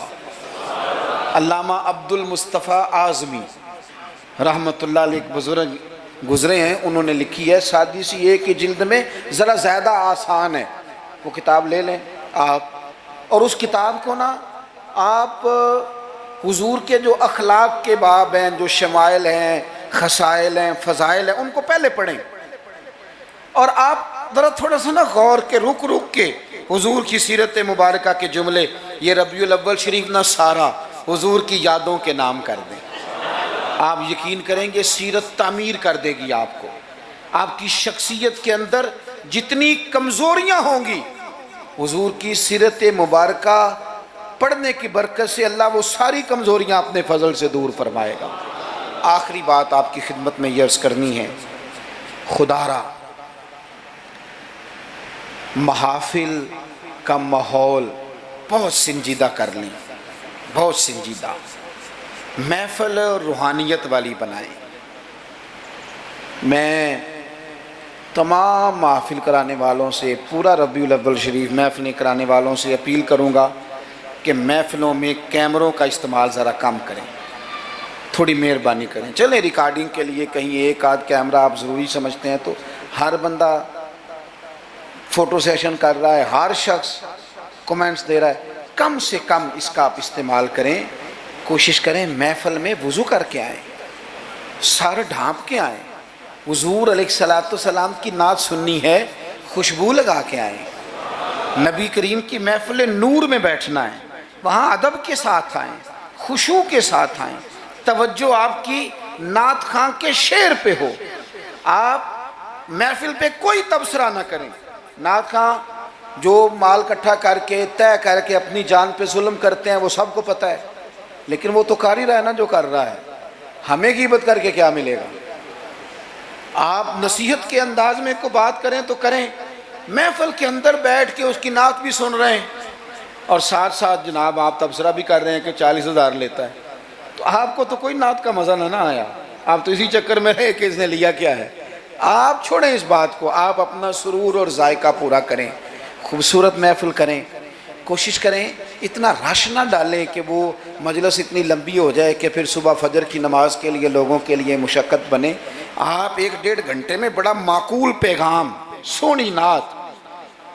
علامہ عبد المصطفیٰ اعظمی رحمۃ اللہ علیہ، ایک بزرگ گزرے ہیں، انہوں نے لکھی ہے، سادی سی ایک ہی جلد میں، ذرا زیادہ آسان ہے، وہ کتاب لے لیں آپ، اور اس کتاب کو نا آپ حضور کے جو اخلاق کے باب ہیں، جو شمائل ہیں، خصائل ہیں، فضائل ہیں، ان کو پہلے پڑھیں، اور آپ ذرا تھوڑا سا نا غور کے رک کے حضور کی سیرت مبارکہ کے جملے، یہ ربیع الاول شریف نہ سارا حضور کی یادوں کے نام کر دیں، آپ یقین کریں گے سیرت تعمیر کر دے گی آپ کو، آپ کی شخصیت کے اندر جتنی کمزوریاں ہوں گی حضور کی سیرت مبارکہ پڑھنے کی برکت سے اللہ وہ ساری کمزوریاں اپنے فضل سے دور فرمائے گا۔ آخری بات آپ کی خدمت میں یہ عرض کرنی ہے، خدا را محافل کا ماحول بہت سنجیدہ کر لیں، بہت سنجیدہ، محفل روحانیت والی بنائیں۔ میں تمام محافل کرانے والوں سے، پورا ربیع الاول شریف محفلیں کرانے والوں سے اپیل کروں گا کہ محفلوں میں کیمروں کا استعمال ذرا کم کریں، تھوڑی مہربانی کریں۔ چلیں ریکارڈنگ کے لیے کہیں ایک آدھ کیمرہ آپ ضروری سمجھتے ہیں تو ہر بندہ فوٹو سیشن کر رہا ہے، ہر شخص کومنٹس دے رہا ہے، کم سے کم اس کا آپ استعمال کریں، کوشش کریں محفل میں وضو کر کے آئیں، سر ڈھانپ کے آئیں، حضور علیہ السلام کی نعت سننی ہے، خوشبو لگا کے آئیں، نبی کریم کی محفل نور میں بیٹھنا ہے، وہاں ادب کے ساتھ آئیں، خشوع کے ساتھ آئیں، توجہ آپ کی نعت خواں کے شعر پہ ہو، آپ محفل پہ کوئی تبصرہ نہ کریں۔ نعت خواں جو مال اکٹھا کر کے طے کر کے اپنی جان پہ ظلم کرتے ہیں وہ سب کو پتہ ہے، لیکن وہ تو کر ہی رہا ہے نا جو کر رہا ہے، ہمیں غیبت کر کے کیا ملے گا؟ آپ نصیحت کے انداز میں کو بات کریں تو کریں، محفل کے اندر بیٹھ کے اس کی نعت بھی سن رہے ہیں اور ساتھ ساتھ جناب آپ تبصرہ بھی کر رہے ہیں کہ 40,000 لیتا ہے، تو آپ کو تو کوئی نعت کا مزہ نہ آیا، آپ تو اسی چکر میں رہے کہ اس نے لیا کیا ہے۔ آپ چھوڑیں اس بات کو، آپ اپنا سرور اور ذائقہ پورا کریں، خوبصورت محفل کریں، کوشش کریں اتنا رش نہ ڈالیں کہ وہ مجلس اتنی لمبی ہو جائے کہ پھر صبح فجر کی نماز کے لیے لوگوں کے لیے مشقت بنے۔ آپ 1-1.5 گھنٹے میں بڑا معقول پیغام، سونی نعت،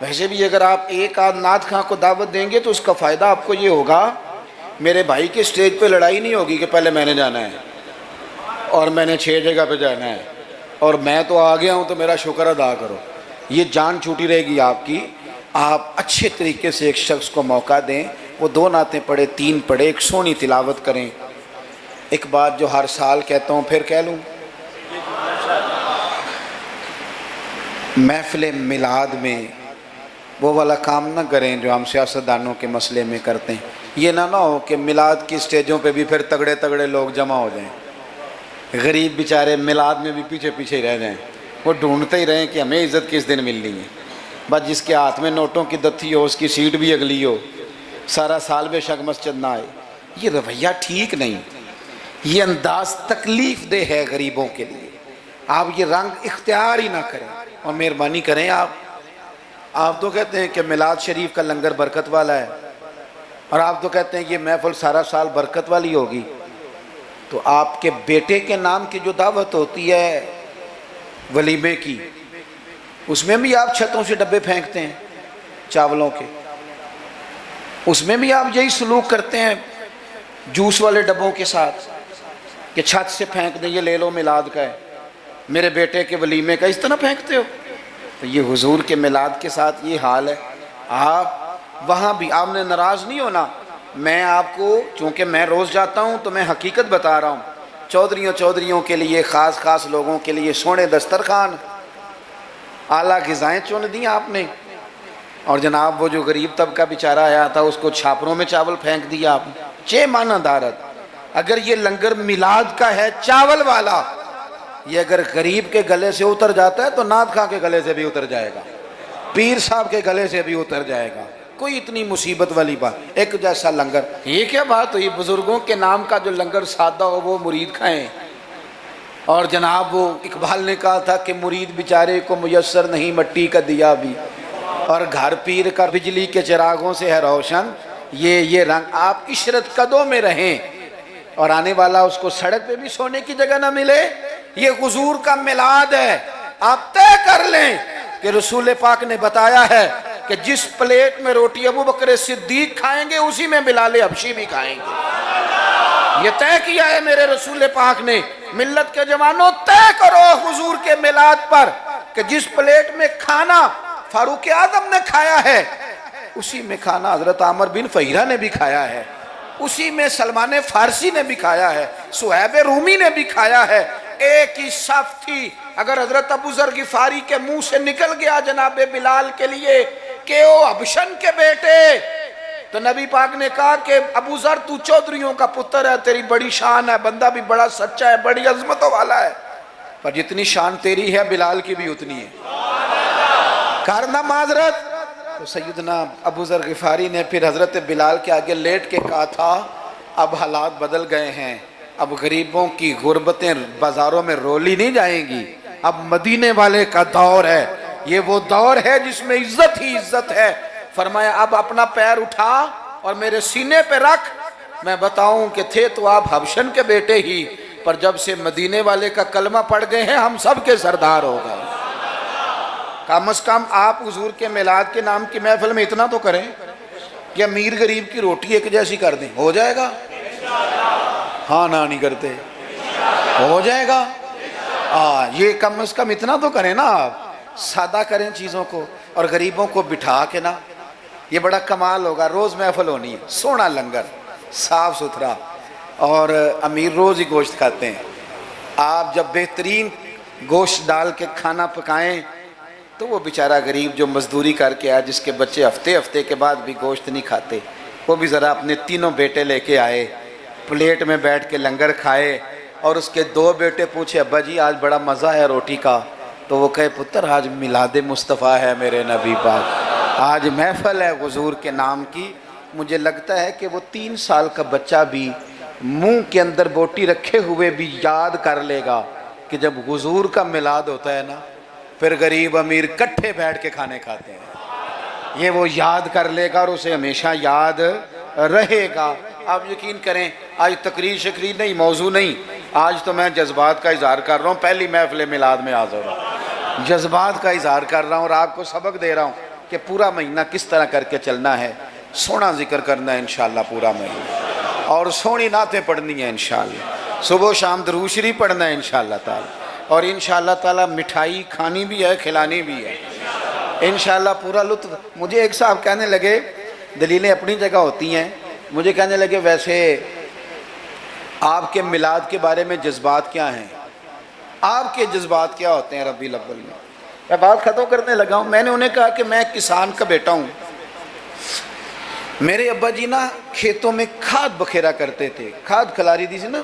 ویسے بھی اگر آپ ایک آدھ نعت خواں کو دعوت دیں گے تو اس کا فائدہ آپ کو یہ ہوگا، میرے بھائی کے سٹیج پہ لڑائی نہیں ہوگی کہ پہلے میں نے جانا ہے اور میں نے 6 جگہ پہ جانا ہے اور میں تو آ گیا ہوں تو میرا شکر ادا کرو، یہ جان چھوٹی رہے گی آپ کی۔ آپ اچھے طریقے سے ایک شخص کو موقع دیں، وہ 2 نعتیں پڑھے، 3 پڑھے، ایک سونی تلاوت کریں۔ ایک بات جو ہر سال کہتا ہوں پھر کہہ لوں، محفل میلاد میں وہ والا کام نہ کریں جو ہم سیاستدانوں کے مسئلے میں کرتے ہیں. یہ نہ ہو کہ میلاد کی سٹیجوں پہ بھی پھر تگڑے تگڑے لوگ جمع ہو جائیں, غریب بیچارے میلاد میں بھی پیچھے پیچھے ہی رہ جائیں, وہ ڈھونڈتے ہی رہیں کہ ہمیں عزت کس دن ملنی ہے. بس جس کے ہاتھ میں نوٹوں کی دتھی ہو اس کی سیٹ بھی اگلی ہو, سارا سال بے شک مسجد نہ آئے. یہ رویہ ٹھیک نہیں, یہ انداز تکلیف دہ ہے غریبوں کے لیے. آپ یہ رنگ اختیار ہی نہ کریں, اور مہربانی کریں. آپ تو کہتے ہیں کہ میلاد شریف کا لنگر برکت والا ہے, اور آپ تو کہتے ہیں یہ محفل سارا سال برکت والی ہوگی. تو آپ کے بیٹے کے نام کی جو دعوت ہوتی ہے ولیمے کی, اس میں بھی آپ چھتوں سے ڈبے پھینکتے ہیں چاولوں کے, اس میں بھی آپ یہی سلوک کرتے ہیں جوس والے ڈبوں کے ساتھ کہ چھت سے پھینک دیں, یہ لے لو میلاد کا ہے, میرے بیٹے کے ولیمے کا, اس طرح پھینکتے ہو. تو یہ حضور کے میلاد کے ساتھ یہ حال ہے. آپ وہاں بھی آپ نے ناراض نہیں ہونا. میں آپ کو, چونکہ میں روز جاتا ہوں تو میں حقیقت بتا رہا ہوں, چودھریوں کے لیے, خاص لوگوں کے لیے سونے دسترخوان, اعلیٰ غذائیں چن دی آپ نے, اور جناب وہ جو غریب طبقہ بیچارہ آیا تھا اس کو چھاپروں میں چاول پھینک دیا آپ نے. چے مانا دارت. اگر یہ لنگر میلاد کا ہے چاول والا, یہ اگر غریب کے گلے سے اتر جاتا ہے تو نعت خواں کے گلے سے بھی اتر جائے گا, پیر صاحب کے گلے سے بھی اتر جائے گا. کوئی اتنی مصیبت والی بات, ایک جیسا لنگر. یہ کیا بات ہوئی, بزرگوں کے نام کا جو لنگر سادہ ہو وہ مرید کھائیں. اور جناب وہ اقبال نے کہا تھا کہ مرید بیچارے کو میسر نہیں مٹی کا دیا بھی, اور گھر پیر کا بجلی کے چراغوں سے ہے روشن. یہ رنگ. آپ عشرت قدوں میں رہیں, اور آنے والا اس کو سڑک پہ بھی سونے کی جگہ نہ ملے. یہ حضور کا میلاد ہے. آپ طے کر لیں کہ رسول پاک نے بتایا ہے کہ جس پلیٹ میں روٹی ابو بکر صدیق کھائیں گے اسی میں بلال حبشی بھی کھائیں گے. یہ طے کیا ہے میرے رسول پاک نے. ملت کے جوانوں, طے کرو حضور کے میلاد پر کہ جس پلیٹ میں کھانا فاروق اعظم نے کھایا ہے اسی میں کھانا حضرت عامر بن فہیرہ نے بھی کھایا ہے, اسی میں سلمان فارسی نے بھی کھایا ہے, صہیب رومی نے بھی کھایا ہے. ایک ہی صف تھی. اگر حضرت ابو ذر غفاری کے منہ سے نکل گیا جناب بلال کے لیے کہ او حبشن کے بیٹے, تو نبی پاک نے کہا کہ ابو ذر تو چودھریوں کا پتر ہے, تیری بڑی شان ہے, بندہ بھی بڑا سچا ہے, بڑی عظمتوں والا ہے, پر جتنی شان تیری ہے بلال کی بھی اتنی ہے. کارنا معذرت. تو سیدنا ابو ذر غفاری نے پھر حضرت بلال کے آگے لیٹ کے کہا تھا اب حالات بدل گئے ہیں, اب غریبوں کی غربتیں بازاروں میں رولی نہیں جائیں گی, اب مدینے والے کا دور ہے. یہ وہ دور ہے جس میں عزت ہی عزت ہے. فرمایا اب اپنا پیر اٹھا اور میرے سینے پہ رکھ, میں بتاؤں کہ تھے تو آپ حبشن کے بیٹے ہی, پر جب سے مدینے والے کا کلمہ پڑھ گئے ہیں ہم سب کے سردار ہو گئے. کم از کم آپ حضور کے میلاد کے نام کی محفل میں اتنا تو کریں کہ امیر غریب کی روٹی ایک جیسی کر دیں, ہو جائے گا؟ ہاں نہ نہیں کرتے, ہو جائے گا. یہ کم از کم اتنا تو کریں نا, آپ سادہ کریں چیزوں کو, اور غریبوں کو بٹھا کے نا, یہ بڑا کمال ہوگا. روز محفل ہونی ہے, سونا لنگر, صاف ستھرا, اور امیر روز ہی گوشت کھاتے ہیں. آپ جب بہترین گوشت ڈال کے کھانا پکائیں تو وہ بیچارہ غریب جو مزدوری کر کے آیا, جس کے بچے ہفتے کے بعد بھی گوشت نہیں کھاتے, وہ بھی ذرا اپنے تینوں بیٹے لے کے آئے, پلیٹ میں بیٹھ کے لنگر کھائے, اور اس کے 2 بیٹے پوچھے ابا جی آج بڑا مزہ ہے روٹی کا, تو وہ کہے پتر آج میلاد مصطفیٰ ہے میرے نبی پاک, آج محفل ہے حضور کے نام کی. مجھے لگتا ہے کہ وہ 3 سال کا بچہ بھی منہ کے اندر بوٹی رکھے ہوئے بھی یاد کر لے گا کہ جب حضور کا میلاد ہوتا ہے نا پھر غریب امیر کٹھے بیٹھ کے کھانے کھاتے ہیں. یہ وہ یاد کر لے گا اور اسے ہمیشہ یاد رہے گا. آپ یقین کریں آج تقریر نہیں, موضوع نہیں, آج تو میں جذبات کا اظہار کر رہا ہوں. پہلی محفل میلاد میں حاضر ہوں, جذبات کا اظہار کر رہا ہوں اور آپ کو سبق دے رہا ہوں کہ پورا مہینہ کس طرح کر کے چلنا ہے. سونا ذکر کرنا ہے انشاءاللہ پورا مہینہ, اور سونی نعتیں پڑھنی ہیں انشاءاللہ, صبح و شام درود شریف پڑھنا ہے انشاءاللہ تعالی, اور انشاءاللہ تعالی مٹھائی کھانی بھی ہے, کھلانی بھی ہے انشاءاللہ, پورا لطف. مجھے ایک صاحب کہنے لگے, دلیلیں اپنی جگہ ہوتی ہیں, مجھے کہنے لگے ویسے آپ کے میلاد کے بارے میں جذبات کیا ہیں, آپ کے جذبات کیا ہوتے ہیں ربیع الاول میں؟ میں بات ختم کرنے لگا ہوں. میں نے انہیں کہا کہ میں کسان کا بیٹا ہوں. میرے ابا جی نا کھیتوں میں کھاد بکھیرا کرتے تھے, کھاد کھلاری دی تھی نا,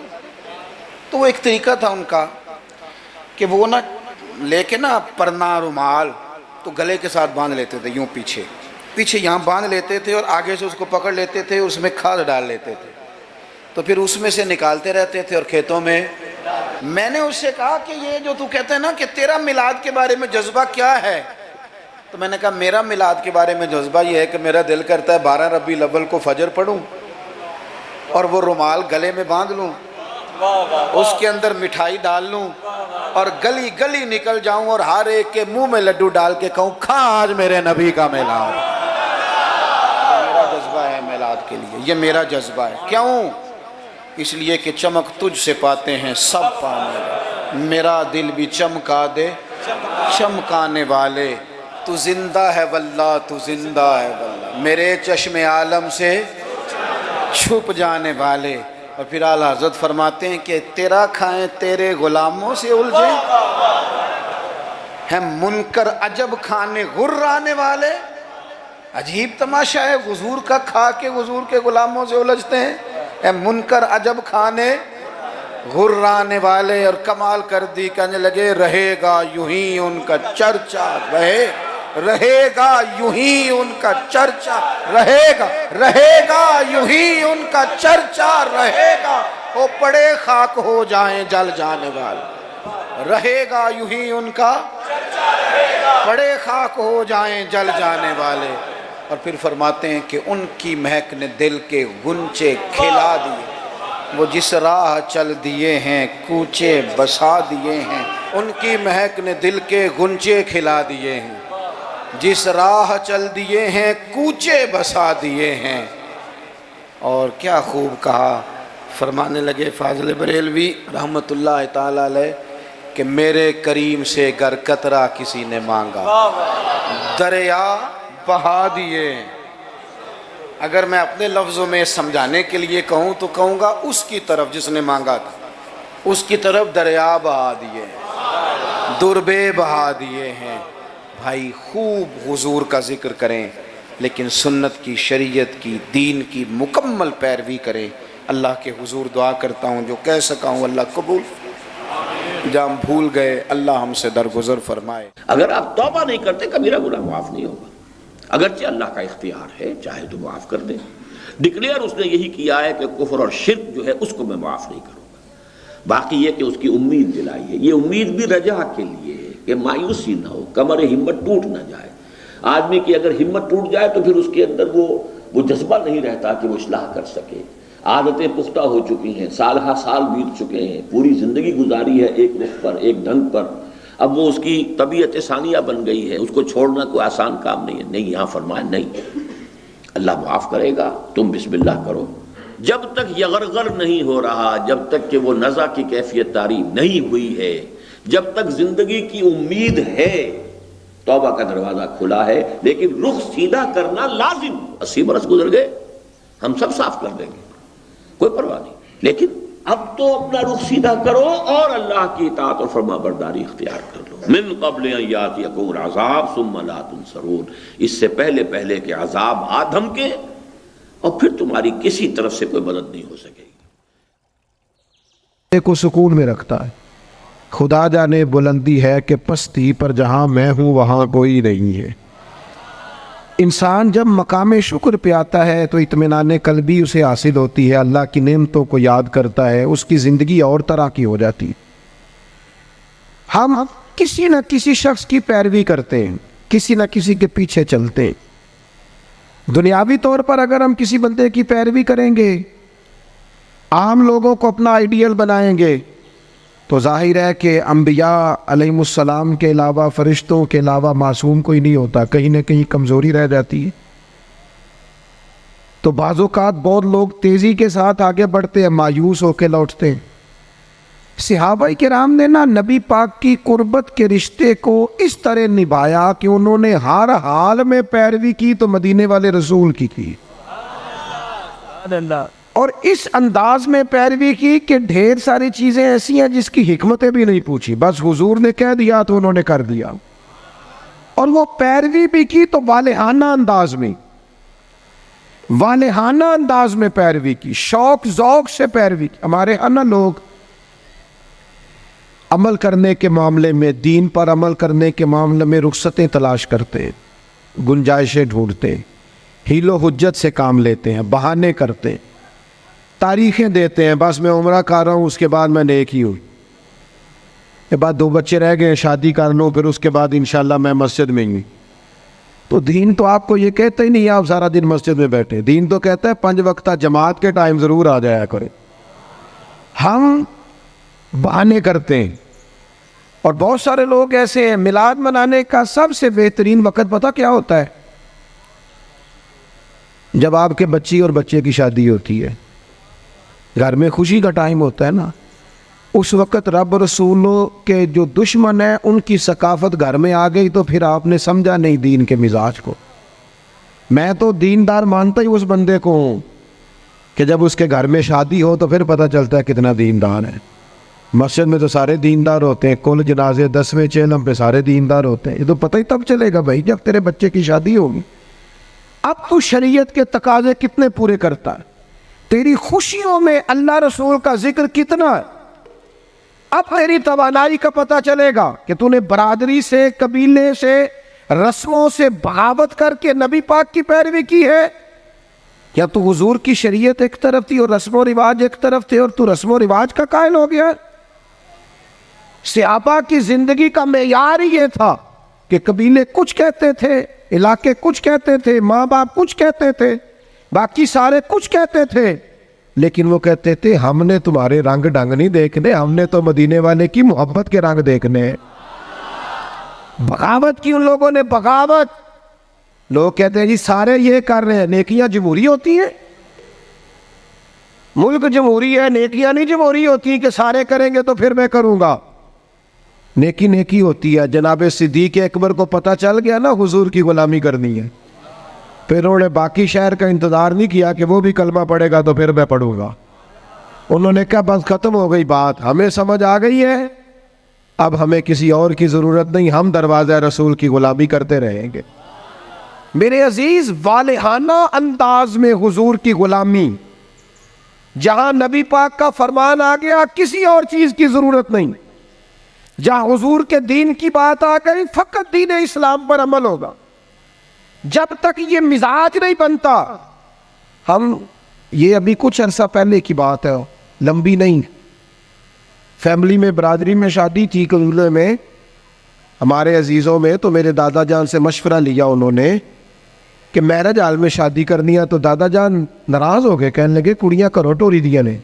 تو وہ ایک طریقہ تھا ان کا کہ وہ نا لے کے نا پرنا رومال تو گلے کے ساتھ باندھ لیتے تھے, یوں پیچھے یہاں باندھ لیتے تھے اور آگے سے اس کو پکڑ لیتے تھے, اس میں کھاد ڈال لیتے تھے, تو پھر اس میں سے نکالتے رہتے تھے اور کھیتوں میں. میں نے اس سے کہا کہ یہ جو تو کہتے ہیں نا کہ تیرا میلاد کے بارے میں جذبہ کیا ہے, تو میں نے کہا میرا میلاد کے بارے میں جذبہ یہ ہے کہ میرا دل کرتا ہے 12 ربیع الاول کو فجر پڑھوں اور وہ رومال گلے میں باندھ لوں, اس کے اندر مٹھائی ڈال لوں اور گلی گلی نکل جاؤں اور ہر ایک کے منہ میں لڈو ڈال کے کہوں کھا آج میرے نبی کا میلاد. میرا جذبہ ہے میلاد کے لیے, یہ میرا جذبہ ہے. کیوں؟ اس لیے کہ چمک تجھ سے پاتے ہیں سب پانے, میرا دل بھی چمکا دے چمکانے والے, تو زندہ ہے واللہ تو زندہ ہے واللہ, میرے چشم عالم سے چھپ جانے والے. اور پھر اعلیٰ حضرت فرماتے ہیں کہ تیرا کھائیں تیرے غلاموں سے الجھیں, ہیں منکر عجب کھانے غرانے والے. عجیب تماشا ہے, حضور کا کھا کے حضور کے غلاموں سے الجھتے ہیں. اے منکر عجب کھانے غرانے والے. اور کمال کر دی, کہنے لگے رہے گا یوں ہی ان کا چرچا, رہے گا یوں ہی ان کا چرچا, رہے گا یوں ہی ان کا چرچا رہے گا, وہ پڑے خاک ہو جائیں جل جانے والے. رہے گا یوں ہی ان کا پڑے خاک ہو جائیں جل جانے والے. اور پھر فرماتے ہیں کہ ان کی مہک نے دل کے گنچے کھلا دیے, وہ جس راہ چل دیے ہیں کوچے بسا دیے ہیں. ان کی مہک نے دل کے گنچے کھلا دیے ہیں, جس راہ چل دیے ہیں کوچے بسا دیے ہیں. اور کیا خوب کہا, فرمانے لگے فاضل بریلوی رحمت اللہ تعالی علیہ کہ میرے کریم سے گر قطرہ کسی نے مانگا دریا بہا دیے. اگر میں اپنے لفظوں میں سمجھانے کے لیے کہوں تو کہوں گا اس کی طرف جس نے مانگا تھا, اس کی طرف دریا بہا دیے, دربے بہا دیے ہیں. بھائی خوب حضور کا ذکر کریں, لیکن سنت کی, شریعت کی, دین کی مکمل پیروی کریں. اللہ کے حضور دعا کرتا ہوں جو کہہ سکا ہوں اللہ قبول, جہاں ہم بھول گئے اللہ ہم سے درگزر فرمائے. اگر آپ توبہ نہیں کرتے کبیرہ گناہ معاف نہیں ہوگا, اگرچہ اللہ کا اختیار ہے چاہے تو معاف کر دے. ڈکلیئر اس نے یہی کیا ہے کہ کفر اور شرک جو ہے اس کو میں معاف نہیں کروں گا. باقی یہ کہ اس کی امید دلائی ہے, یہ امید بھی رجا کے لیے ہے کہ مایوسی نہ ہو, کمر ہمت ٹوٹ نہ جائے. آدمی کی اگر ہمت ٹوٹ جائے تو پھر اس کے اندر وہ جذبہ نہیں رہتا کہ وہ اصلاح کر سکے. عادتیں پختہ ہو چکی ہیں, سال ہا سال بیت چکے ہیں, پوری زندگی گزاری ہے ایک رخ پر, ایک ڈھنگ پر, اب وہ اس کی طبیعت ثانیہ بن گئی ہے, اس کو چھوڑنا کوئی آسان کام نہیں ہے. نہیں, یہاں فرمائے نہیں, اللہ معاف کرے گا, تم بسم اللہ کرو. جب تک یغرغر نہیں ہو رہا, جب تک کہ وہ نزع کی کیفیت طاری نہیں ہوئی ہے, جب تک زندگی کی امید ہے, توبہ کا دروازہ کھلا ہے. لیکن رخ سیدھا کرنا لازم. 80 برس گزر گئے, ہم سب صاف کر دیں گے, کوئی پرواہ نہیں. لیکن اب تو اپنا رخ سیدھا کرو اور اللہ کی اطاعت اور فرما برداری اختیار کر لو. من قبل ان یاتیکم العذاب ثم لا تنصرون, اس سے پہلے کہ عذاب آ دھمکے اور پھر تمہاری کسی طرف سے کوئی مدد نہیں ہو سکے گی. کو سکون میں رکھتا ہے. خدا جانے بلندی ہے کہ پستی پر جہاں میں ہوں وہاں کوئی نہیں ہے. انسان جب مقام شکر پہ آتا ہے تو اطمینان قلبی اسے حاصل ہوتی ہے, اللہ کی نعمتوں کو یاد کرتا ہے, اس کی زندگی اور طرح کی ہو جاتی. ہم کسی نہ کسی شخص کی پیروی کرتے ہیں, کسی نہ کسی کے پیچھے چلتے ہیں. دنیاوی طور پر اگر ہم کسی بندے کی پیروی کریں گے, عام لوگوں کو اپنا آئیڈیل بنائیں گے, تو ظاہر ہے کہ انبیاء علیہم السلام کے علاوہ, فرشتوں کے علاوہ معصوم کوئی نہیں ہوتا, کہیں نہ کہیں کمزوری رہ جاتی ہے. تو بعض اوقات بہت لوگ تیزی کے ساتھ آگے بڑھتے ہیں, مایوس ہو کے لوٹتے ہیں. صحابہ کرام نے نا نبی پاک کی قربت کے رشتے کو اس طرح نبھایا کہ انہوں نے ہر حال میں پیروی کی تو مدینے والے رسول کی تھی, اور اس انداز میں پیروی کی کہ ڈھیر ساری چیزیں ایسی ہیں جس کی حکمتیں بھی نہیں پوچھی, بس حضور نے کہہ دیا تو انہوں نے کر دیا. اور وہ پیروی بھی کی تو والہانہ انداز میں، والہانہ انداز میں پیروی کی، شوق ذوق سے پیروی کی۔ ہمارے ہاں نا لوگ عمل کرنے کے معاملے میں، دین پر عمل کرنے کے معاملے میں رخصتیں تلاش کرتے ہیں، گنجائشیں ڈھونڈتے ہیں، حیل و حجت سے کام لیتے ہیں، بہانے کرتے ہیں، تاریخیں دیتے ہیں، بس میں عمرہ کر رہا ہوں اس کے بعد میں نیک ہی ہوں، کے بعد 2 بچے رہ گئے شادی کر لوں پھر اس کے بعد انشاءاللہ میں مسجد میں ہوں۔ تو دین تو آپ کو یہ کہتا ہی نہیں آپ سارا دن مسجد میں بیٹھے، دین تو کہتا ہے 5 وقتہ جماعت کے ٹائم ضرور آ جایا کریں۔ ہم بہانے کرتے ہیں، اور بہت سارے لوگ ایسے ہیں، میلاد منانے کا سب سے بہترین وقت پتہ کیا ہوتا ہے؟ جب آپ کے بچی اور بچے کی شادی ہوتی ہے، گھر میں خوشی کا ٹائم ہوتا ہے نا، اس وقت رب رسولوں کے جو دشمن ہیں ان کی ثقافت گھر میں آ گئی تو پھر آپ نے سمجھا نہیں دین کے مزاج کو۔ میں تو دیندار مانتا ہی اس بندے کو ہوں کہ جب اس کے گھر میں شادی ہو تو پھر پتہ چلتا ہے کتنا دیندار ہے۔ مسجد میں تو سارے دیندار ہوتے ہیں، کل جنازے 10ویں چہلم پہ سارے دیندار ہوتے ہیں، یہ تو پتہ ہی تب چلے گا بھائی جب تیرے بچے کی شادی ہوگی۔ اب تو شریعت کے تقاضے کتنے پورے کرتا ہے، تیری خوشیوں میں اللہ رسول کا ذکر کتنا ہے، اب تیری توانائی کا پتہ چلے گا کہ تو نے برادری سے، قبیلے سے، رسموں سے بغاوت کر کے نبی پاک کی پیروی کی ہے، یا تو حضور کی شریعت ایک طرف تھی اور رسم و رواج ایک طرف تھے اور تو رسم و رواج کا قائل ہو گیا۔ صحابہ کی زندگی کا معیار ہی یہ تھا کہ قبیلے کچھ کہتے تھے، علاقے کچھ کہتے تھے، ماں باپ کچھ کہتے تھے، باقی سارے کچھ کہتے تھے، لیکن وہ کہتے تھے ہم نے تمہارے رنگ ڈنگ نہیں دیکھنے، ہم نے تو مدینے والے کی محبت کے رنگ دیکھنے۔ بغاوت کی ان لوگوں نے، بغاوت۔ لوگ کہتے ہیں جی سارے یہ کر رہے ہیں، نیکیاں جمہوری ہوتی ہیں؟ ملک جمہوری ہے، نیکیاں نہیں جمہوری ہوتی کہ سارے کریں گے تو پھر میں کروں گا۔ نیکی نیکی ہوتی ہے۔ جناب صدیق اکبر کو پتہ چل گیا نا حضور کی غلامی کرنی ہے، پھر انہوں نے باقی شہر کا انتظار نہیں کیا کہ وہ بھی کلمہ پڑھے گا تو پھر میں پڑھوں گا، انہوں نے کہا بس ختم ہو گئی بات، ہمیں سمجھ آ گئی ہے، اب ہمیں کسی اور کی ضرورت نہیں، ہم دروازہ رسول کی غلامی کرتے رہیں گے۔ میرے عزیز، والہانہ انداز میں حضور کی غلامی، جہاں نبی پاک کا فرمان آ گیا کسی اور چیز کی ضرورت نہیں، جہاں حضور کے دین کی بات آ گئی فقط دین اسلام پر عمل ہوگا۔ جب تک یہ مزاج نہیں بنتا، ہم یہ ابھی کچھ عرصہ پہلے کی بات ہے، لمبی نہیں، فیملی میں، برادری میں شادی تھی قبیلے میں ہمارے عزیزوں میں، تو میرے دادا جان سے مشورہ لیا انہوں نے کہ میرج ہال میں شادی کرنی ہے، تو دادا جان ناراض ہو گئے، کہنے لگے کڑیاں کرو ٹوری دیا نے،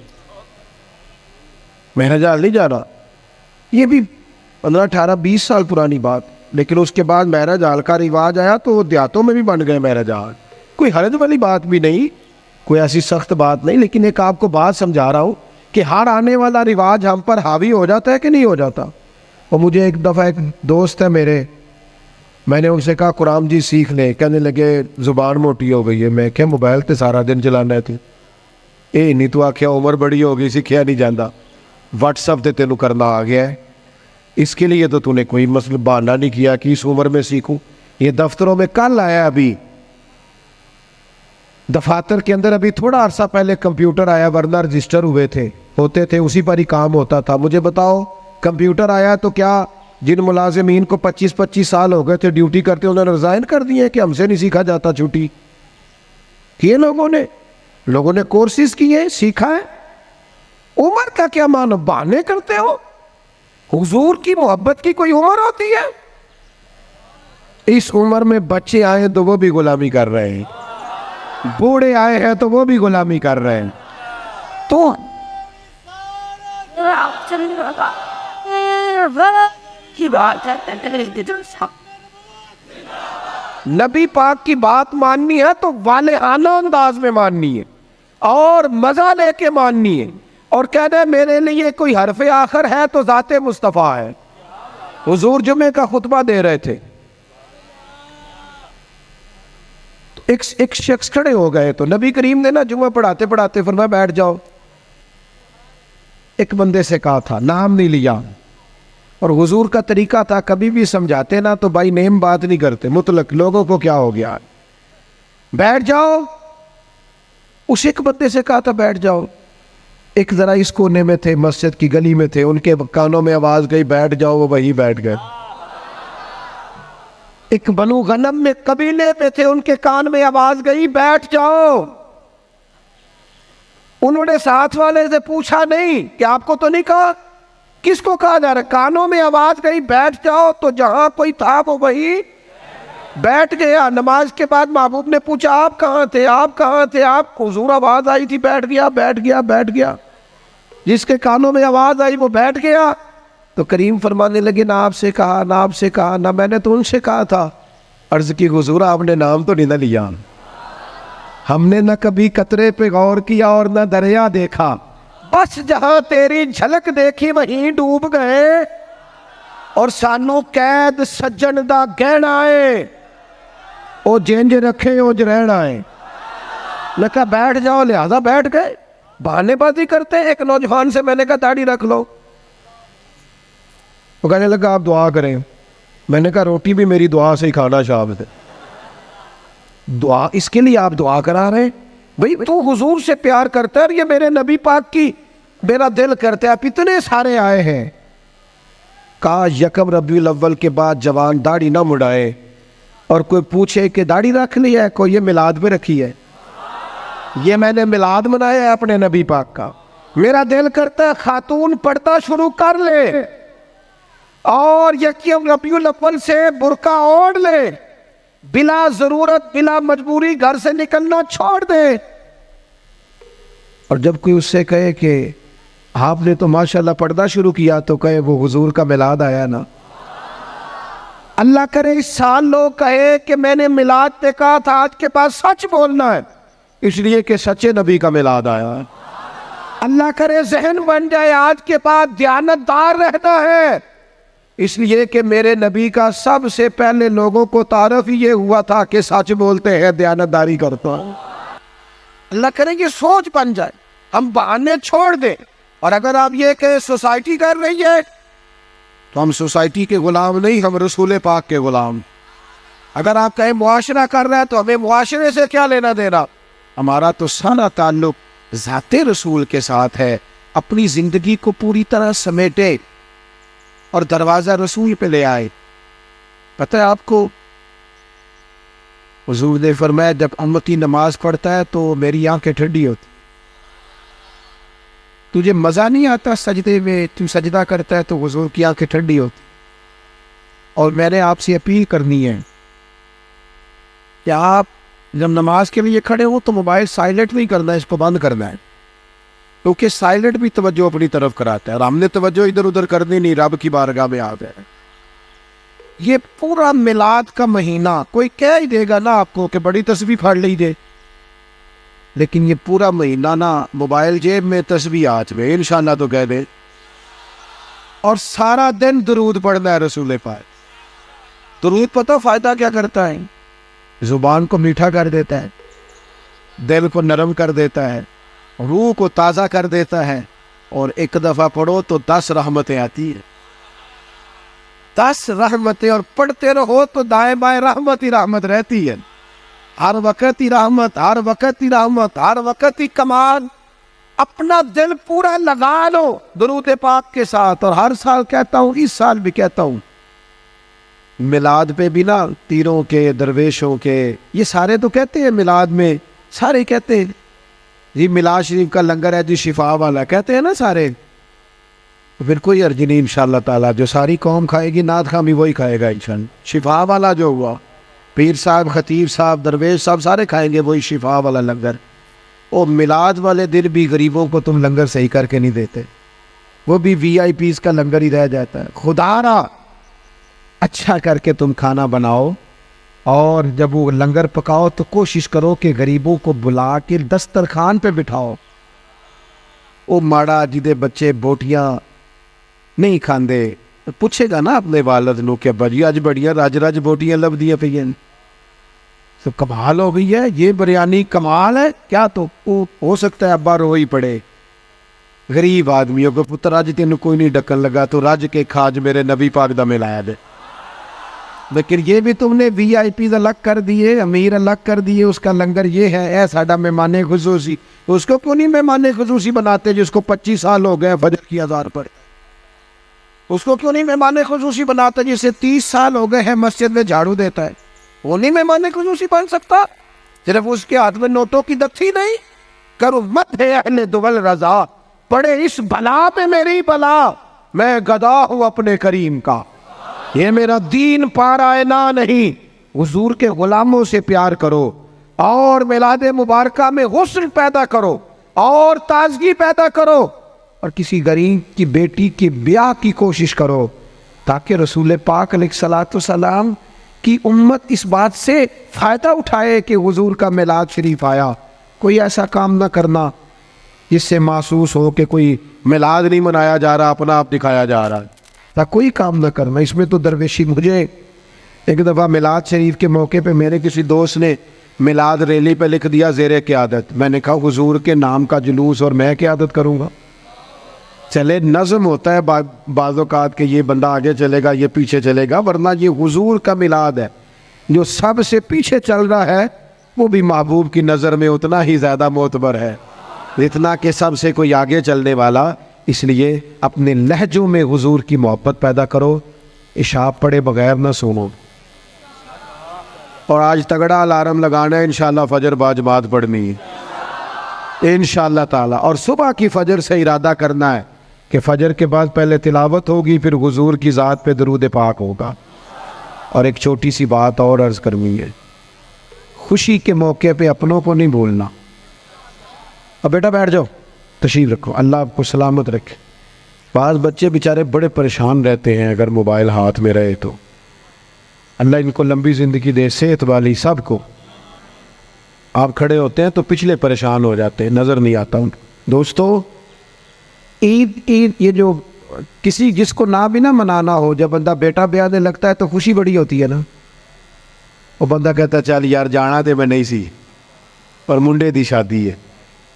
میرج ہال نہیں جانا۔ یہ بھی 15 18 20 سال پرانی بات، لیکن اس کے بعد میرج ہال کا رواج آیا تو دیہاتوں میں بھی بن گئے میرج ہال، کوئی حرج والی بات بھی نہیں، کوئی ایسی سخت بات نہیں، لیکن ایک آپ کو بات سمجھا رہا ہوں کہ ہر آنے والا رواج ہم پر حاوی ہو جاتا ہے کہ نہیں ہو جاتا۔ اور مجھے ایک دفعہ ایک دوست ہے میرے، میں نے ان سے کہا قرآن جی سیکھ لیں، کہنے لگے زبان موٹی ہو گئی ہے، میں کہ موبائل تے سارا دن چلانا ہے، اے نہیں تو آخیا عمر بڑی ہو گئی سیکھیا نہیں جانا، واٹس ایپ تے تینوں کرنا آ گیا ہے، اس کے لیے تو نے کوئی مسئلہ بہانہ نہیں کیا کہ اس عمر میں سیکھوں۔ یہ دفتروں میں کل آیا، ابھی دفاتر کے اندر ابھی تھوڑا عرصہ پہلے کمپیوٹر آیا، ورنہ رجسٹر ہوتے تھے اسی پر ہی کام ہوتا تھا۔ مجھے بتاؤ کمپیوٹر آیا تو کیا جن ملازمین کو 25 سال ہو گئے تھے ڈیوٹی کرتے انہوں نے ریزائن کر دیے کہ ہم سے نہیں سیکھا جاتا چھٹی کیے؟ لوگوں نے کورسز کیے، سیکھا ہے۔ عمر کا کیا معنی؟ بہانے کرتے ہو؟ حضور کی محبت کی کوئی عمر ہوتی ہے؟ اس عمر میں بچے آئے تو وہ بھی غلامی کر رہے ہیں، بوڑھے آئے ہیں تو وہ بھی غلامی کر رہے ہیں۔ تو نبی پاک کی بات ماننی ہے تو والہانہ انداز میں ماننی ہے اور مزہ لے کے ماننی ہے، اور کہنا ہے میرے لیے کوئی حرف آخر ہے تو ذات مصطفیٰ ہے۔ حضور جمعے کا خطبہ دے رہے تھے، ایک شخص کھڑے ہو گئے تو نبی کریم نے نا جمعہ پڑھاتے پڑھاتے فرمایا بیٹھ جاؤ۔ ایک بندے سے کہا تھا، نام نہیں لیا، اور حضور کا طریقہ تھا کبھی بھی سمجھاتے نا تو بائی نیم بات نہیں کرتے، مطلق لوگوں کو کیا ہو گیا بیٹھ جاؤ. اس ایک بندے سے کہا تھا بیٹھ جاؤ، ایک ذرا اس کونے میں تھے، مسجد کی گلی میں تھے، ان کے کانوں میں آواز گئی بیٹھ جاؤ، وہ وہی بیٹھ گئے. ایک بنو غنم میں قبیلے میں تھے، ان کے کان میں آواز گئی بیٹھ جاؤ. انہوں نے ساتھ والے سے پوچھا نہیں کہ آپ کو تو نہیں کہا، کس کو کہا جا رہا، کانوں میں آواز گئی بیٹھ جاؤ، تو جہاں کوئی تھا وہ وہی بیٹھ گیا. نماز کے بعد محبوب نے پوچھا آپ کہاں تھے، آپ کہاں تھے، آپ حضور آواز آئی تھی بیٹھ گیا بیٹھ گیا بیٹھ گیا. جس کے کانوں میں آواز آئی وہ بیٹھ گیا. تو کریم فرمانے لگے نہ آپ سے کہا نہ آپ سے کہا، نہ میں نے تو ان سے کہا تھا. عرض کی حضور آپ نے نام تو نہیں نہ لیا، ہم نے نہ کبھی قطرے پہ غور کیا اور نہ دریا دیکھا، بس جہاں تیری جھلک دیکھی وہیں ڈوب گئے. اور سانو قید سجن دا گہنا ہے، او جینج رکھے او جرہن آئے. میں کہا بیٹھ جاؤ، لہذا بیٹھ گئے. بہانے بازی کرتے ہیں. ایک نوجوان سے میں نے کہا داڑھی رکھ لو، وہ کہنے لگا آپ دعا کریں. میں نے کہا روٹی بھی میری دعا سے ہی کھانا شام سے. دعا اس کے لیے آپ دعا کرا رہے ہیں؟ بھئی تو حضور سے پیار کرتا ہے اور یہ میرے نبی پاک کی میرا دل کرتا ہے. آپ اتنے سارے آئے ہیں. کہا یکم ربیع الاول کے بعد جوان داڑھی نہ مڑائے اور کوئی پوچھے کہ داڑھی رکھ لی ہے، کوئی یہ میلاد پہ رکھی ہے. یہ میں نے میلاد منایا ہے اپنے نبی پاک کا. میرا دل کرتا ہے خاتون پردہ شروع کر لے اور یکم ربیع الاول سے برقع اوڑھ لے، بلا ضرورت بلا مجبوری گھر سے نکلنا چھوڑ دے. اور جب کوئی اس سے کہے کہ آپ نے تو ماشاءاللہ پردہ شروع کیا، تو کہے وہ حضور کا میلاد آیا نا. اللہ کرے اس سال لوگ کہے کہ میں نے میلاد پہ کہا تھا، آج کے پاس سچ بولنا ہے اس لیے کہ سچے نبی کا میلاد آیا ہے. اللہ کرے ذہن بن جائے آج کے بعد دیانت دار رہنا ہے اس لیے کہ میرے نبی کا سب سے پہلے لوگوں کو تعارف ہی یہ ہوا تھا کہ سچ بولتے ہیں، دیانت داری کرتا ہے. اللہ کرے یہ سوچ بن جائے، ہم بہانے چھوڑ دیں. اور اگر آپ یہ کہ سوسائٹی کر رہی ہے تو ہم سوسائٹی کے غلام نہیں، ہم رسول پاک کے غلام. اگر آپ کہیں معاشرہ کر رہا ہے تو ہمیں معاشرے سے کیا لینا دینا، ہمارا تو سارا تعلق ذات رسول کے ساتھ ہے. اپنی زندگی کو پوری طرح سمیٹے اور دروازہ رسول پہ لے آئے. پتہ ہے آپ کو حضور نے فرمایا جب امتی نماز پڑھتا ہے تو میری آنکھیں ٹھنڈی ہوتی. تجھے مزہ نہیں آتا سجدے میں، تو سجدہ کرتا ہے تو حضور کی آنکھیں ٹھنڈی ہوتی. اور میں نے آپ سے اپیل کرنی ہے کہ آپ جب نماز کے لیے کھڑے ہو تو موبائل سائلنٹ نہیں کرنا ہے، اس کو بند کرنا ہے، کیونکہ سائلنٹ بھی توجہ اپنی طرف کراتا ہے اور ہم نے توجہ ادھر ادھر کرنی نہیں، رب کی بارگاہ میں آ گئے. یہ پورا میلاد کا مہینہ کوئی کہہ ہی دے گا نا آپ کو کہ بڑی تسبیح پڑھ لیجیے، لیکن یہ پورا مہینہ نا موبائل جیب میں تسبیح ہاتھ میں انشاءاللہ تو کہہ دے، اور سارا دن درود پڑھنا ہے رسول پاک. درود پتہ فائدہ کیا کرتا ہے؟ زبان کو میٹھا کر دیتا ہے، دل کو نرم کر دیتا ہے، روح کو تازہ کر دیتا ہے. اور ایک دفعہ پڑھو تو 10 رحمتیں آتی ہیں، 10 رحمتیں، اور پڑھتے رہو تو دائیں بائیں رحمت ہی رحمت رہتی ہے. ہر وقت ہی رحمت، ہر وقت ہی رحمت، ہر وقت ہی کمال. اپنا دل پورا لگا لو درود پاک کے ساتھ. اور ہر سال کہتا ہوں، اس سال بھی کہتا ہوں، میلاد پہ بھی نا تیروں کے، درویشوں کے، یہ سارے تو کہتے ہیں میلاد میں، سارے کہتے ہیں جی میلاد شریف کا لنگر ہے جی شفا والا، کہتے ہیں نا سارے. پھر کوئی عرض نہیں انشاءاللہ تعالیٰ، جو ساری قوم کھائے گی نعت خوامی وہی کھائے گا انشاءاللہ. شفا والا جو ہوا، پیر صاحب، خطیب صاحب، درویش صاحب سارے کھائیں گے وہی شفا والا لنگر. اور میلاد والے دن بھی غریبوں کو تم لنگر صحیح کر کے نہیں دیتے، وہ بھی وی آئی پیز کا لنگر ہی رہ جاتا ہے. خدا را اچھا کر کے تم کھانا بناؤ، اور جب وہ لنگر پکاؤ تو کوشش کرو کہ غریبوں کو بلا کے دسترخوان پہ بٹھاؤ. وہ ماڑا جدے بچے بوٹیاں نہیں کھاندے پوچھے گا نا اپنے والد نو کہ بجی اج بڑیاں رج رج بوٹیاں لبدیاں پہ تو کمال ہو گئی ہے، یہ بریانی کمال ہے کیا. تو ہو سکتا ہے ابا رو ہی پڑے، غریب آدمیوں کو پتر اج تینوں کوئی نہیں ڈکن لگا تو رج کے کھاج میرے نبی پاک دا ملایا دے. لیکن یہ بھی تم نے وی آئی پیز الگ کر دیے, امیر الگ کر دیے, اس کا لنگر یہ ہے, اے ساڈا مہمان خصوصی. اس کو کیوں نہیں مہمان خصوصی بناتے جس کو 25 سال ہو گئے فجر کی اذان پر؟ اس کو کیوں نہیں مہمان خصوصی بناتے جسے 30 سال ہو گئے ہیں مسجد میں جھاڑو دیتا ہے؟ وہ نہیں مہمان خصوصی بن سکتا؟ صرف اس کے ہاتھ میں نوٹوں کی دکھی نہیں. کرو مت ہے اہل دول رضا, پڑے اس بلا پہ میری بلا, میں گدا ہوں اپنے کریم کا. یہ میرا دین پارا نہ نہیں. حضور کے غلاموں سے پیار کرو اور میلاد مبارکہ میں غسل پیدا کرو اور تازگی پیدا کرو, اور کسی غریب کی بیٹی کی بیاہ کی کوشش کرو تاکہ رسول پاک علیہ الصلوۃ والسلام کی امت اس بات سے فائدہ اٹھائے کہ حضور کا میلاد شریف آیا. کوئی ایسا کام نہ کرنا جس سے محسوس ہو کہ کوئی میلاد نہیں منایا جا رہا, اپنا آپ دکھایا جا رہا ہے. کوئی کام نہ کرنا اس میں تو درویشی. مجھے ایک دفعہ میلاد شریف کے موقع پہ میرے کسی دوست نے میلاد ریلی پہ لکھ دیا زیر قیادت. میں نے کہا حضور کے نام کا جلوس اور میں قیادت کروں گا؟ چلے نظم ہوتا ہے بعض اوقات کہ یہ بندہ آگے چلے گا یہ پیچھے چلے گا, ورنہ یہ حضور کا میلاد ہے. جو سب سے پیچھے چل رہا ہے وہ بھی محبوب کی نظر میں اتنا ہی زیادہ معتبر ہے اتنا کہ سب سے کوئی آگے چلنے والا. اس لیے اپنے لہجوں میں حضور کی محبت پیدا کرو, عشاء پڑھے بغیر نہ سنو. اور آج تگڑا الارم لگانا ہے انشاءاللہ فجر باجماعت پڑھنی ہے انشاءاللہ تعالی. اور صبح کی فجر سے ارادہ کرنا ہے کہ فجر کے بعد پہلے تلاوت ہوگی, پھر حضور کی ذات پہ درود پاک ہوگا. اور ایک چھوٹی سی بات اور عرض کرنی ہے, خوشی کے موقع پہ اپنوں کو نہیں بھولنا. اب بیٹا بیٹھ جاؤ, تشریف رکھو, اللہ آپ کو سلامت رکھے. بعض بچے بیچارے بڑے پریشان رہتے ہیں اگر موبائل ہاتھ میں رہے تو. اللہ ان کو لمبی زندگی دے, صحت والی سب کو. آپ کھڑے ہوتے ہیں تو پچھلے پریشان ہو جاتے ہیں, نظر نہیں آتا ان. دوستو عید یہ جو کسی جس کو نہ بھی نہ منانا ہو, جب بندہ بیٹا بیاہ دے لگتا ہے تو خوشی بڑی ہوتی ہے نا. وہ بندہ کہتا ہے چل یار جانا تے میں نہیں سی, پر منڈے دی شادی ہے.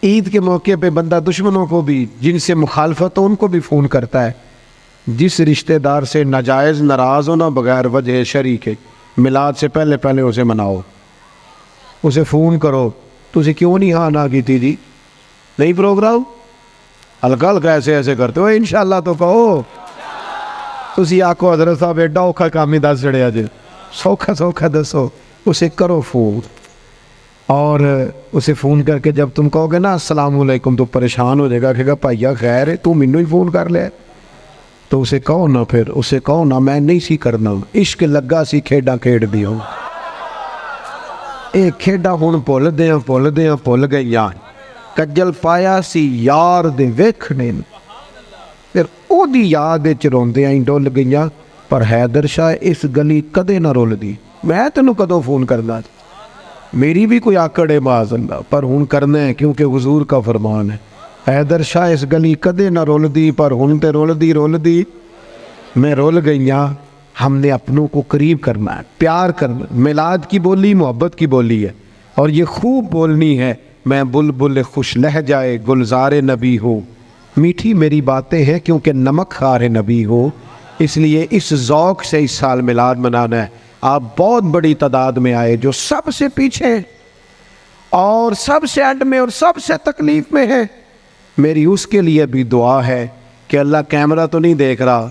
عید کے موقع پہ بندہ دشمنوں کو بھی, جن سے مخالفت ہو ان کو بھی فون کرتا ہے. جس رشتہ دار سے ناجائز ناراض ہونا بغیر وجہ شرعی کے, میلاد سے پہلے اسے مناؤ, اسے فون کرو. تجھے کیوں نہیں ہاں نہ کی تھی جی, نہیں پروگرام ہلکا ہلکا ایسے کرتے ہو انشاءاللہ تو کہو. تسی آکو حضرت صاحب ایڈا اوکھا کام ہی دس چڑیا جی, سوکھا دسو. اسے کرو فون, اور اسے فون کر کے جب تم کہو گے نا السلام علیکم تو پریشان ہو جائے گا, کہے گا بھائیا خیر ہے تو مینوں ہی فون کر لیا. تو اسے کہو نا, پھر اسے کہو نا میں نہیں سی کرنا, عشق لگا سی کھیڈاں کھیڈ دی ہوں. اے کھیڈاں ہن بھول گئیاں, کجل پایا سی یار دے ویکھنے, پھر او دی یاد وچ روندیاں ہی ڈول گئیاں. پر حیدر شاہ اس گلی کدے نہ رول دی, میں تینوں کدوں فون کرنا, میری بھی کوئی آکڑ ہے معاذ اللہ, پر ہن کرنا ہے کیونکہ حضور کا فرمان ہے. حیدر شاہ اس گلی کدے نہ رول دی, پر ہن تے رول دی میں رول گئیاں. ہم نے اپنوں کو قریب کرنا ہے, پیار کرنا. میلاد کی بولی محبت کی بولی ہے, اور یہ خوب بولنی ہے. میں بلبل خوش لہجائے گلزار نبی ہوں, میٹھی میری باتیں ہیں کیونکہ نمک خار نبی ہو. اس لیے اس ذوق سے اس سال میلاد منانا ہے. آپ بہت بڑی تعداد میں آئے جو سب سے پیچھے اور سب سے اینڈ میں اور سب سے تکلیف میں ہے. میری اس کے لیے بھی دعا ہے کہ اللہ کیمرہ تو نہیں دیکھ رہا,